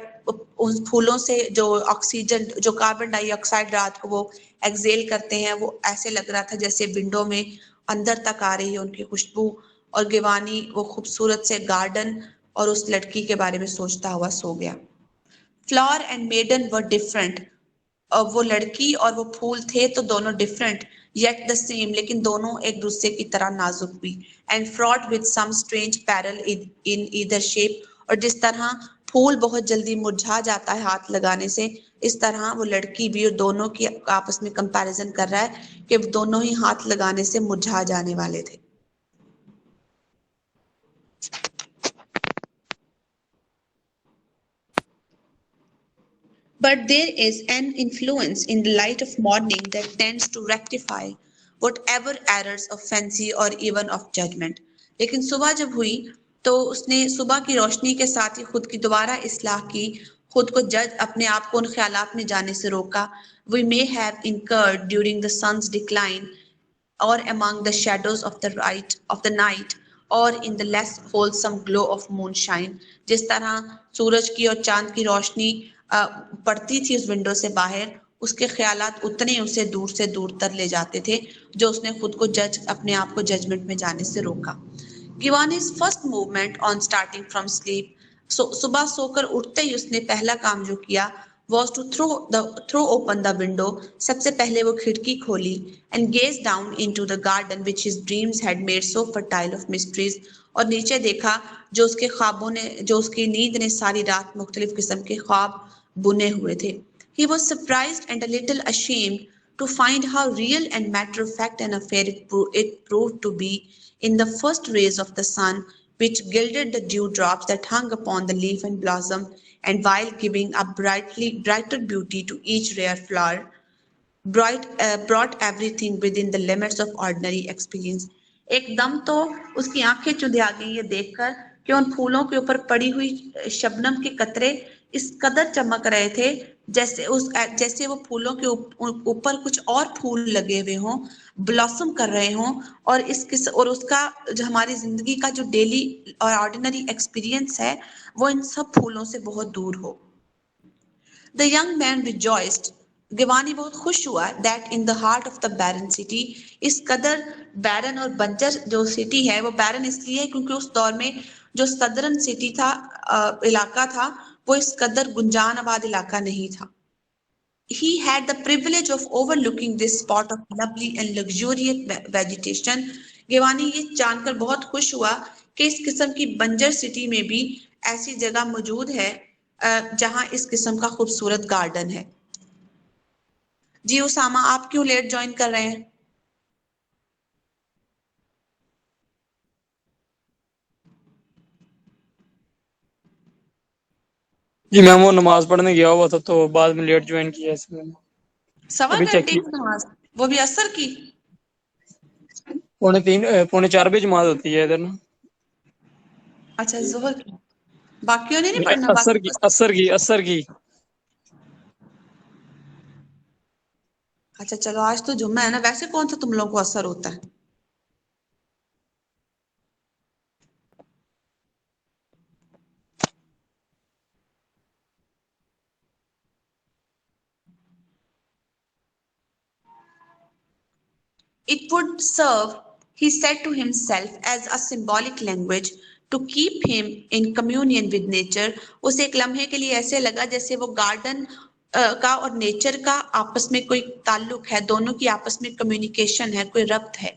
उन फूलों से जो ऑक्सीजन, जो कार्बन डाइऑक्साइड रात को वो एक्सेल करते हैं, वो ऐसे लग रहा था जैसे विंडो में अंदर तक आ रही है उनकी खुशबू। और गिवानी वो खूबसूरत से गार्डन और उस लड़की के बारे में सोचता हुआ सो गया। Flower and maiden were different, और वो लड़की और वो फूल थे तो दोनों डिफरेंट येट द सेम, लेकिन दोनों एक दूसरे की तरह नाजुक भी। And fraught with some strange peril in either shape, और जिस तरह फूल बहुत जल्दी मुरझा जाता है हाथ लगाने से, इस तरह वो लड़की भी, और दोनों की आपस में कंपैरिजन कर रहा है कि दोनों ही हाथ लगाने से मुरझा जाने वाले थे। But there is an influence in the light of morning that tends to rectify whatever errors of fancy or even of judgment. लेकिन सुबह जब हुई तो उसने सुबह की रोशनी के साथ ही खुद की दोबारा इस्लाह की, खुद को जज अपने आप को उन ख्यालात में जाने से रोका। We may have incurred during the sun's decline or among the shadows of the night or in the less wholesome glow of moonshine। जिस तरह सूरज की और चांद की रोशनी पड़ती थी उस विंडो से बाहर, उसके ख्यालात उतने उसे दूर तर ले जाते थे जो उसने खुद को अपने आप को जजमेंट में जाने से रोका। Givani's first movement on starting from sleep, सुबह सोकर उठते ही उसने पहला काम जो किया was to throw open the window। सबसे पहले वो खिड़की खोली and gaze down into the garden which his dreams had made so fertile of mysteries। और नीचे देखा जो उसके ख्वाबों ने, जो उसकी नींद ने सारी रात मुख्तलिफ किस्म के ख्वाब बुने हुए थे। He was surprised and a little ashamed to find how real and matter-of-fact an affair it proved to be in the first rays of the sun, which gilded the dewdrops that hung upon the leaf and blossom, and while giving a brighter beauty to each rare flower, brought everything within the limits of ordinary experience। एकदम तो उसकी आंखें चुंधिया गई ये देखकर कि उन फूलों के ऊपर पड़ी हुई शबनम के कतरे इस कदर चमक रहे थे जैसे वो फूलों के ऊपर कुछ और फूल लगे हुए हों, ब्लॉसम कर रहे हों, और उसका जो हमारी जिंदगी का जो डेली और ऑर्डिनरी एक्सपीरियंस है वो इन सब फूलों से बहुत दूर हो। The young man rejoiced, गिवानी बहुत खुश हुआ that in the heart of the barren city, इस कदर बैरन और बंजर जो सिटी है, वो बैरन इसलिए क्योंकि उस दौर में जो सदरन सिटी था, इलाका था, वो इस कदर गुंजान आबाद इलाका नहीं था। He had the privilege of overlooking this spot of lovely and luxuriant vegetation। गिवानी ये जानकर बहुत खुश हुआ कि इस किस्म की बंजर सिटी में भी ऐसी जगह मौजूद है जहां इस किस्म का खूबसूरत गार्डन है। जी उसामा, आप क्यों लेट ज्वाइन कर रहे हैं? जी मैम, वो नमाज पढ़ने गया हुआ था तो बाद में लेट ज्वाइन किया इसमें। सवा घंटे की नमाज, वो भी असर की? 3:45 बजे जमात होती है इधर ना। अच्छा, जोहर की। बाकियों ने नहीं पढ़ना? असर की। अच्छा चलो, आज तो जुम्मा है ना, वैसे कौन सा तुम लोगों को असर होता है? It would serve, he said to himself, as a symbolic language to keep him in communion with nature। उसे एक लम्हे के लिए ऐसे लगा जैसे वो गार्डन का और नेचर का आपस में कोई ताल्लुक है, दोनों की आपस में कम्युनिकेशन है, कोई रब्त है।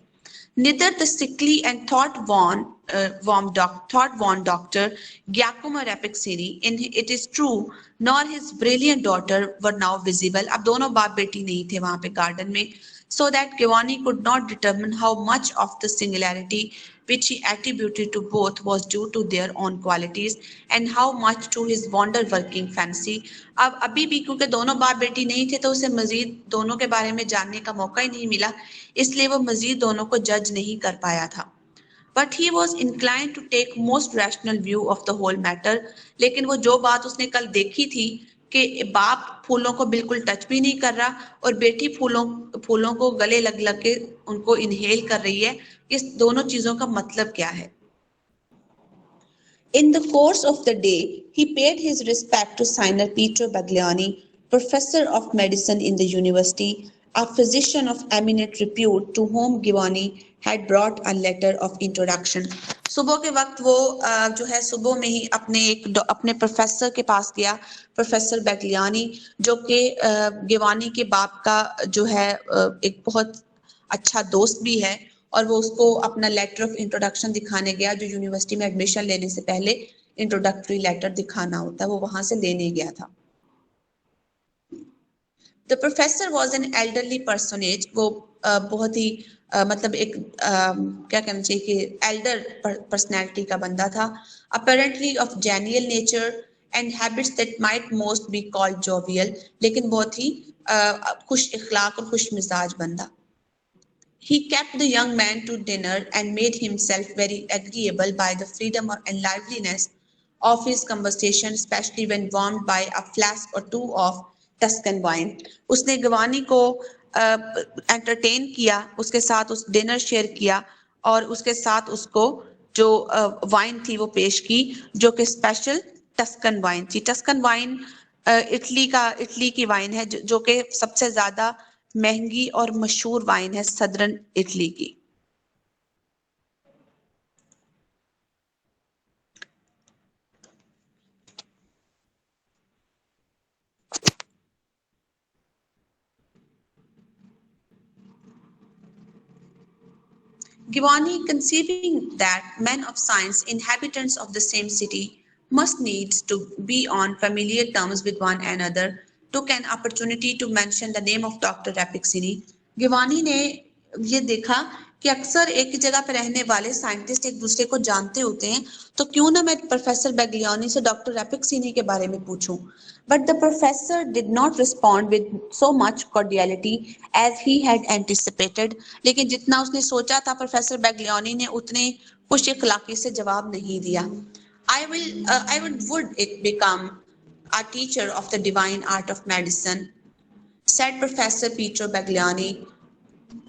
Neither the sickly and thought-worn thought doctor Giacomo Rapezzini, it is true, nor his brilliant daughter were now visible. अब दोनों बाप बेटी नहीं थे वहां पे गार्डन में, so that Giovanni could not determine how much of the singularity which he attributed to both was due to their own qualities and how much to his wonder-working fancy. अब अभी भी क्योंकि दोनों बाप बेटी नहीं थे तो उसे मजीद दोनों के बारे में जानने का मौका ही नहीं मिला, इसलिए वो मजीद दोनों को जज नहीं कर पाया था. But he was inclined to take most rational view of the whole matter. लेकिन वो जो बात उसने कल देखी थी कि बाप फूलों को बिल्कुल टच भी नहीं कर रहा और बेटी फूलों को गले लग लग के उनको इनहेल कर रही है, इस दोनों चीजों का मतलब क्या है? In the course of the day, he paid his respect to Signor Pietro Baglioni, professor of medicine in the university, a physician of eminent repute to whom Giovanni had brought a letter of introduction. सुबह के वक्त वो जो है सुबह में ही अपने प्रोफेसर के पास गया, प्रोफेसर बैग्लियानी, जो कि गिवानी के बाप का जो है एक बहुत अच्छा दोस्त भी है, और वो उसको अपना लेटर ऑफ इंट्रोडक्शन दिखाने गया, जो यूनिवर्सिटी में एडमिशन लेने से पहले इंट्रोडक्टरी लेटर दिखाना होता है, वो वहां से लेने गया था. The professor was an elderly personage. वो बहुत ही मतलब एक क्या कहना चाहिए कि elder personality का बंदा था. Apparently of genial nature and habits that might most be called jovial. लेकिन बहुत ही खुश इखलाक और खुश मिजाज बंदा. He kept the young man to dinner and made himself very agreeable by the freedom and liveliness of his conversation, especially when warmed by a flask or two of Tuscan wine. उसने गिवानी को एंटरटेन किया, उसके साथ उस डिनर शेयर किया और उसके साथ उसको जो वाइन थी वो पेश की, जो कि स्पेशल टस्कन वाइन थी. टस्कन वाइन इटली की वाइन है, जो कि सबसे ज्यादा महंगी और मशहूर वाइन है सदर्न इटली की. Giovanni, conceiving that men of science, inhabitants of the same city, must needs to be on familiar terms with one another, took an opportunity to mention the name of Dr. Rapezzini. Giovanni ने ये देखा कि अक्सर एक ही जगह पर रहने वाले साइंटिस्ट एक दूसरे को जानते होते हैं, तो क्यों ना मैं प्रोफेसर बैग्लियानी से डॉक्टर रैपेक्सिनी के बारे में पूछूं. But the professor did not respond with so much cordiality as he had anticipated. लेकिन जितना उसने सोचा था प्रोफेसर बैग्लियानी ने उतने खुश इखलाकी से जवाब नहीं दिया. Would it become a teacher of the divine art of medicine, said Professor Pietro Bagliani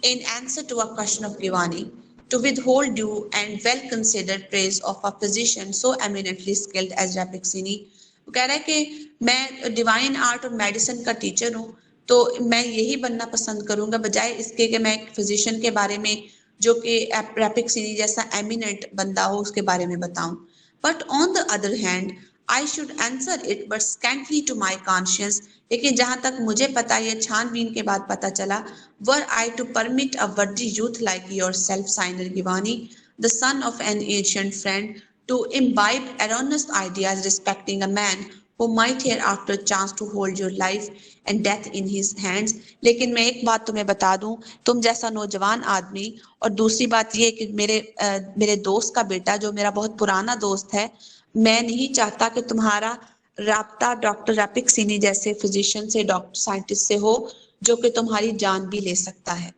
in answer to a question of Giovanni, to withhold due and well-considered praise of a physician so eminently skilled as Rapezzini. वो कह रहा है कि मैं डिवाइन आर्ट और मेडिसिन का टीचर हूँ, तो मैं यही बनना पसंद करूंगा बजाय इसके कि मैं एक फिजिशियन के बारे में जो कि रैपेक्सिनी जैसा एमिनेंट बंदा हो उसके बारे में बताऊं. But on the other hand, I should answer it but scantly to my conscience. लेकिन जहां तक मुझे पता, यह छानबीन के बाद पता चला, were I to permit a worthy youth like yourself, Signor Giovanni, the son of an ancient friend, to imbibe erroneous ideas respecting a man who might hereafter chance to hold your life and death in his hands. लेकिन मैं एक बात तुम्हें बता दूं, तुम जैसा नौजवान आदमी, और दूसरी बात ये कि मेरे दोस्त का बेटा जो मेरा बहुत पुराना दोस्त है, मैं नहीं चाहता कि तुम्हारा राब्ता डॉक्टर रैपेक्सिनी जैसे फिजिशियन से, डॉक्टर साइंटिस्ट से हो जो कि तुम्हारी जान भी ले सकता है.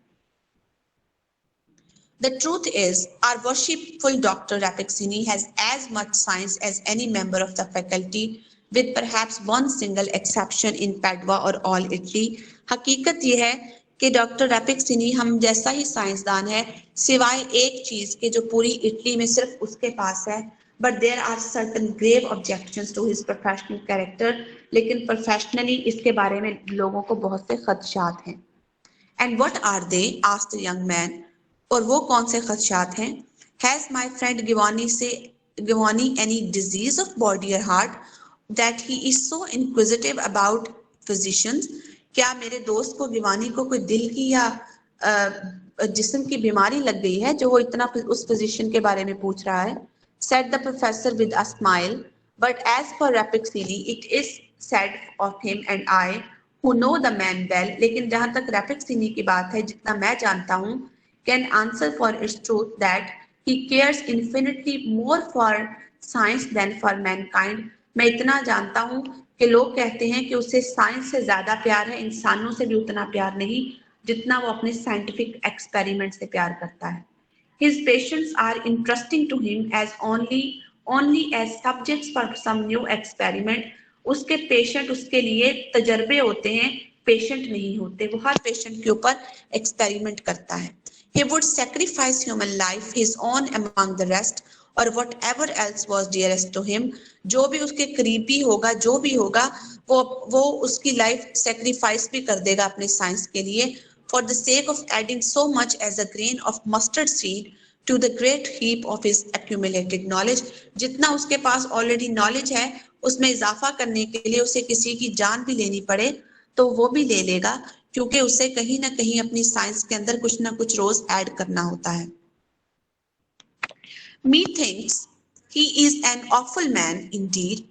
The truth is, our worshipful Dr. Rapezzini has as much science as any member of the faculty, with perhaps one single exception in Padua or all Italy. हकीकत ये है कि डॉक्टर रैपेक्सिनी हम जैसा ही साइंसदान है, सिवाय एक चीज के जो पूरी इटली में सिर्फ उसके पास है. But there are certain grave objections to his professional character. लेकिन प्रोफेशनली इसके बारे में लोगों को बहुत से खदशात हैं. And what are they? asked the young man. और वो कौन से खदशात हैं? Has my friend Giovanni any disease of body or heart that he is so inquisitive about physicians? क्या मेरे दोस्त को गिवानी को कोई दिल की या जिस्म की बीमारी लग गई है जो वो इतना उस फिजिशियन के बारे में पूछ रहा है। Said the professor with a smile, but as for Rapixini, it is said of him and I, who know the man well, लेकिन जहां तक Rapixini की बात है, जितना मैं जानता हूँ, can answer for its truth that he cares infinitely more for science than for mankind। मैं इतना जानता हूँ कि लोग कहते हैं कि उसे साइंस से ज्यादा प्यार है, इंसानों से भी उतना प्यार नहीं जितना वो अपने साइंटिफिक एक्सपेरिमेंट से प्यार करता है। His patients are interesting to him as only as subjects for some new experiment। उसके पेशेंट उसके लिए तजर्बे होते हैं, पेशेंट नहीं होते। वो हर पेशेंट के ऊपर एक्सपेरिमेंट करता है। He would sacrifice human life, his own among the rest, और whatever else was dearest to him, जो भी उसके करीबी होगा, जो भी होगा, वो उसकी लाइफ सेक्रीफाइस भी कर देगा अपने साइंस के लिए, for the sake of adding so much as a grain of mustard seed to the great heap of his accumulated knowledge। जितना उसके पास ऑलरेडी नॉलेज है उसमें इजाफा करने के लिए उसे किसी की जान भी लेनी पड़े तो वो भी ले लेगा, क्योंकि उसे कहीं ना कहीं अपनी साइंस के अंदर कुछ ना कुछ रोज ऐड करना होता है। Methinks he is an awful man indeed,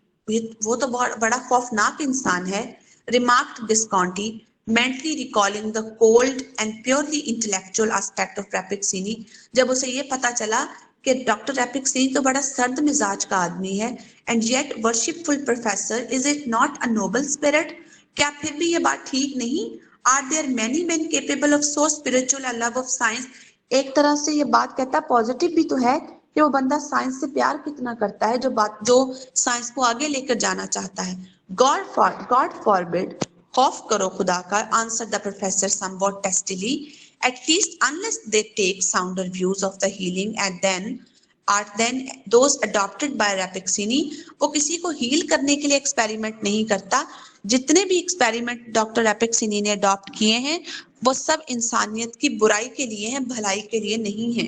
वो तो बहुत बड़ा खौफनाक इंसान है। Remarked Visconti, mentally recalling the cold and purely intellectual aspect of Rapixini। जब उसे ये पता चला कि डॉक्टर रैपिक्सिनी तो बड़ा सर्द मिजाज का आदमी है, and yet worshipful professor, is it not a noble spirit? क्या फिर भी ये बात ठीक नहीं? Are there many men capable of so spiritual a love of science? एक तरह से ये बात कहता पॉजिटिव भी तो है कि वो बंदा साइंस से प्यार कितना करता है, जो साइंस को आगे लेकर जाना चाहता है। God forbid, खौफ करो खुदा का, answered the professor somewhat testily, at least unless they take sounder views of the healing and then those adopted by Rapixini। वो किसी को हील करने के लिए एक्सपेरिमेंट नहीं करता। जितने भी एक्सपेरिमेंट डॉक्टर रैपिक्सिनी ने अडॉप्ट किए हैं वो सब इंसानियत की बुराई के लिए हैं, भलाई के लिए नहीं है।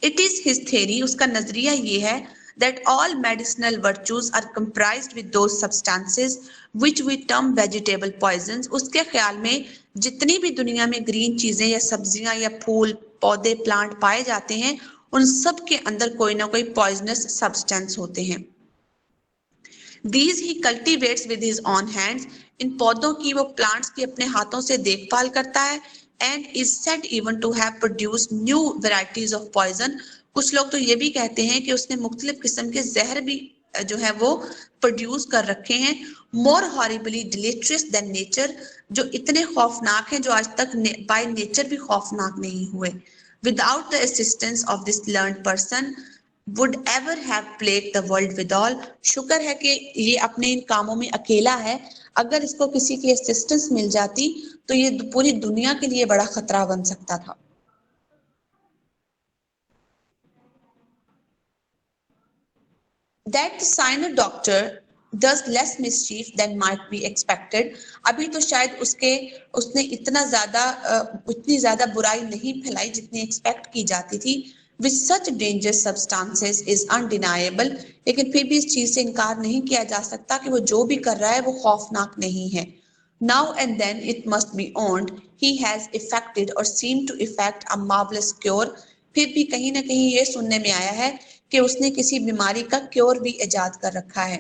It is his theory, उसका नजरिया ये है, that all medicinal virtues are comprised with those substances which we term vegetable poisons। उसके ख्याल में जितनी भी दुनिया में ग्रीन चीजें या सब्जियां या फूल पौधे प्लांट पाए जाते हैं उन सब के अंदर कोई ना कोई पॉइजनस सब्सटेंस होते हैं। These he cultivates with his own hands। इन पौधों की वो प्लांट्स की अपने हाथों से देखभाल करता है। And is said even to have produced new varieties of poison। कुछ लोग तो ये भी कहते हैं कि उसने मुख्तलिफ किस्म के जहर भी जो है वो प्रोड्यूस कर रखे हैं। More horribly deleterious than nature, जो इतने खौफनाक हैं जो आज तक बाय नेचर भी खौफनाक नहीं हुए। Without the assistance of this learned person would ever have plagued the world withal। शुक्र है कि ये अपने इन कामों में अकेला है, अगर इसको किसी की असिस्टेंस मिल जाती तो ये पूरी दुनिया के लिए बड़ा खतरा बन सकता था। That the signer doctor does less mischief than might be expected। अभी तो शायद उसने इतनी ज्यादा बुराई नहीं फैलाई जितनी एक्सपेक्ट की जाती थी। With such dangerous substances is undeniable, लेकिन फिर भी इस चीज से इनकार नहीं किया जा सकता कि वो जो भी कर रहा है वो खौफनाक नहीं है। Now and then it must be owned he has effected or seemed to effect a marvelous cure। फिर भी कहीं ना कहीं ये सुनने में आया है कि उसने किसी बीमारी का क्योर भी इजाद कर रखा है।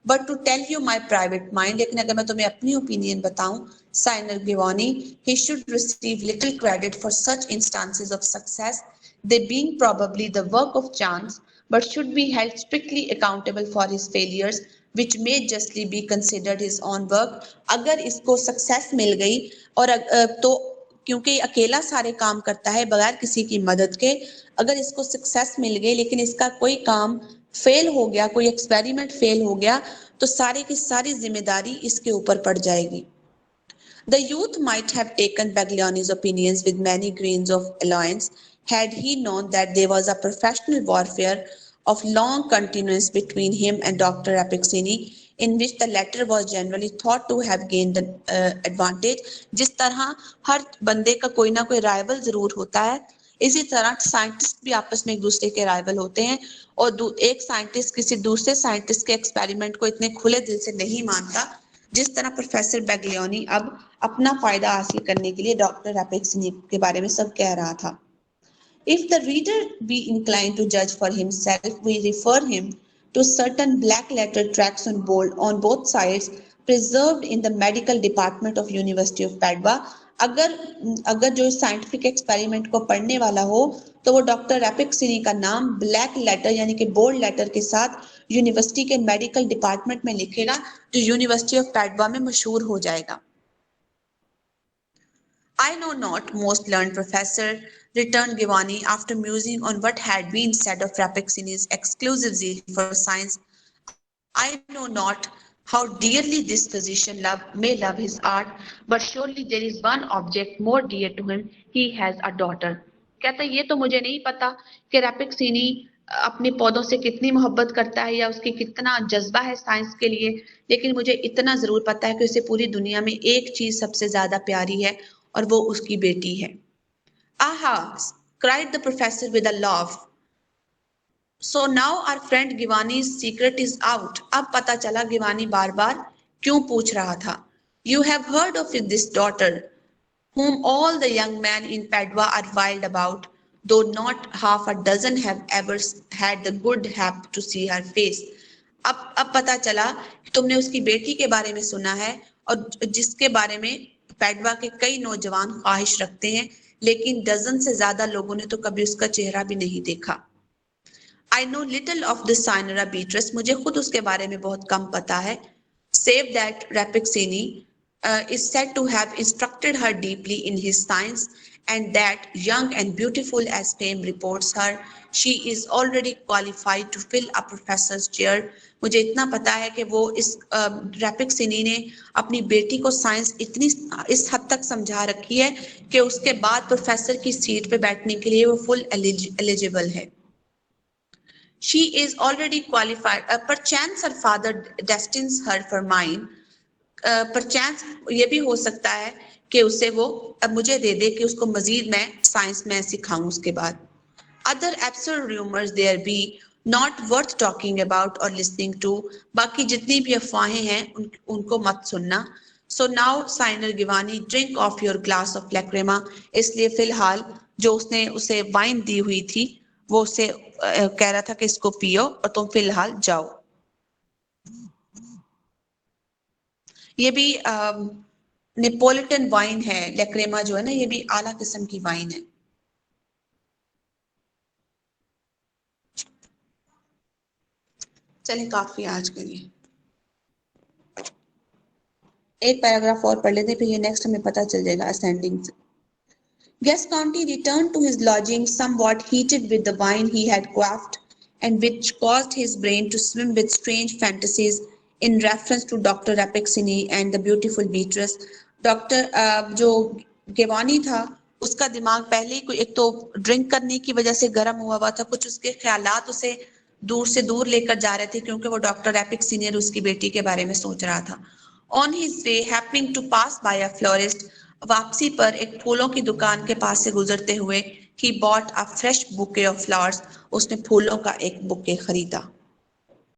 But to tell you my private mind, लेकिन अगर मैं तुम्हें अपनी ओपिनियन बताऊं, signer गिवानी, he should receive little credit for such instances of success, they being probably the work of chance, but should be held strictly accountable for his failures, which may justly be considered his own work। अगर इसको सक्सेस मिल गई और तो क्योंकि अकेला सारे काम करता है बगैर किसी की मदद के, अगर इसको सक्सेस मिल गई लेकिन इसका कोई काम फेल हो गया, कोई एक्सपेरिमेंट फेल हो गया तो सारी की सारी जिम्मेदारी इसके ऊपर पड़ जाएगी। The youth might have taken Baglioni's opinions with many grains of alloyance had he known that there was a professional warfare of long continuance between him and Dr. Rapixini, in which the latter was generally thought to have gained the advantage। जिस तरह हर बंदे का कोई ना कोई राइवल जरूर होता है, इसी तरह साइंटिस्ट भी आपस में एक दूसरे के राइवल होते हैं और एक साइंटिस्ट किसी दूसरे साइंटिस्ट के एक्सपेरिमेंट को इतने खुले दिल से नहीं मानता जिस तरह प्रोफेसर बैग्लियोनी अब अपना फायदा हासिल करने के लिए डॉक्टर रैपिक्सिनी के बारे में सब कह रहा था। If the reader be inclined to judge for himself, we refer him to certain black letter tracts on both sides preserved in the medical department of University of Padua. अगर जो साइंटिफिक एक्सपेरिमेंट को पढ़ने वाला हो तो वो डॉक्टर रैपिक्सिनी का नाम ब्लैक लेटर यानी कि बोल्ड लेटर के साथ यूनिवर्सिटी के मेडिकल डिपार्टमेंट में लिखेगा, जो यूनिवर्सिटी ऑफ पैडवा में मशहूर हो जाएगा। I know not, most learned professor, returned Giovanni after musing on what had been said of Rhapixine's exclusive zeal for science. I know not how dearly this physician may love his art, but surely there is one object more dear to him. He has a daughter. कहता ये तो मुझे नहीं पता कि रैपिक्सिनी अपने पौधों से कितनी मोहब्बत करता है या उसकी कितना जज्बा है साइंस के लिए, लेकिन मुझे इतना जरूर पता है कि उसे पूरी दुनिया में एक चीज सबसे ज्यादा प्यारी है और वो उसकी बेटी है। Aha! cried the professor with a laugh. So now our friend Giovanni's secret is out. अब पता चला गिवानी बार बार क्यों पूछ रहा था। You have heard of this daughter, whom all the young men in Padua are wild about, though not half a dozen have ever had the good hap to see her face. अब पता चला कि तुमने उसकी बेटी के बारे में सुना है और जिसके बारे में पैडवा के कई नौजवान ख्वाहिश रखते हैं, लेकिन डजन से ज्यादा लोगों ने तो कभी उसका चेहरा भी नहीं देखा। I know little of the Cyanara Beatrice, मुझे खुद उसके बारे में बहुत कम पता है। Save that Rhapixiene is said to have instructed her deeply in his science, and that, young and beautiful as fame reports her, she is already qualified to fill a professor's chair. मुझे इतना पता है कि वो इस रैपिक्सिनी ने अपनी बेटी को साइंस इतनी इस हद तक समझा रखी है कि उसके बाद प्रोफेसर की सीट पे बैठने के लिए वो फुल एलिजिबल है। She is already qualified. Perchance her father destines her for mine. परचांस ये भी हो सकता है कि उसे वो अब मुझे दे दे कि उसको मजीद मैं साइंस में सिखाऊं उसके बाद। Other absurd rumors there be, not worth talking about or listening to. बाकी जितनी भी अफवाहें हैं उनको मत सुनना। So now Cyanara Giovanni, drink off your glass of lacrima. इसलिए फिलहाल जो उसने उसे वाइन दी हुई थी वो उसे कह रहा था कि इसको पियो और तुम फिलहाल जाओ। ये भी नेपोलिटन वाइन है, लैक्रेमा जो है ना, ये भी आला किस्म की वाइन है। चलें काफी आज के लिए, एक पैराग्राफ और पढ़ लेते फिर ये नेक्स्ट हमें पता चल जाएगा असेंडिंग से। Gasconti returned to his lodging somewhat heated with the wine he had quaffed, and which caused his brain to swim with strange fantasies in reference to Dr. Rhapixiene and the beautiful Beatrice. Doctor जो गेवानी था उसका दिमाग पहले ही एक तो ड्रिंक करने की वजह से गर्म हुआ था, कुछ उसके ख्यालात उसे दूर से दूर लेकर जा रहे थे क्योंकि वो डॉक्टर रैपिक्सिनी और उसकी बेटी के बारे में सोच रहा था। On his way, happening to pass by a florist, वापसी पर एक फूलों की दुकान के पास से गुजरते हुए he bought a fresh bouquet of flowers, उसने फूलों का एक बुके खरीदा।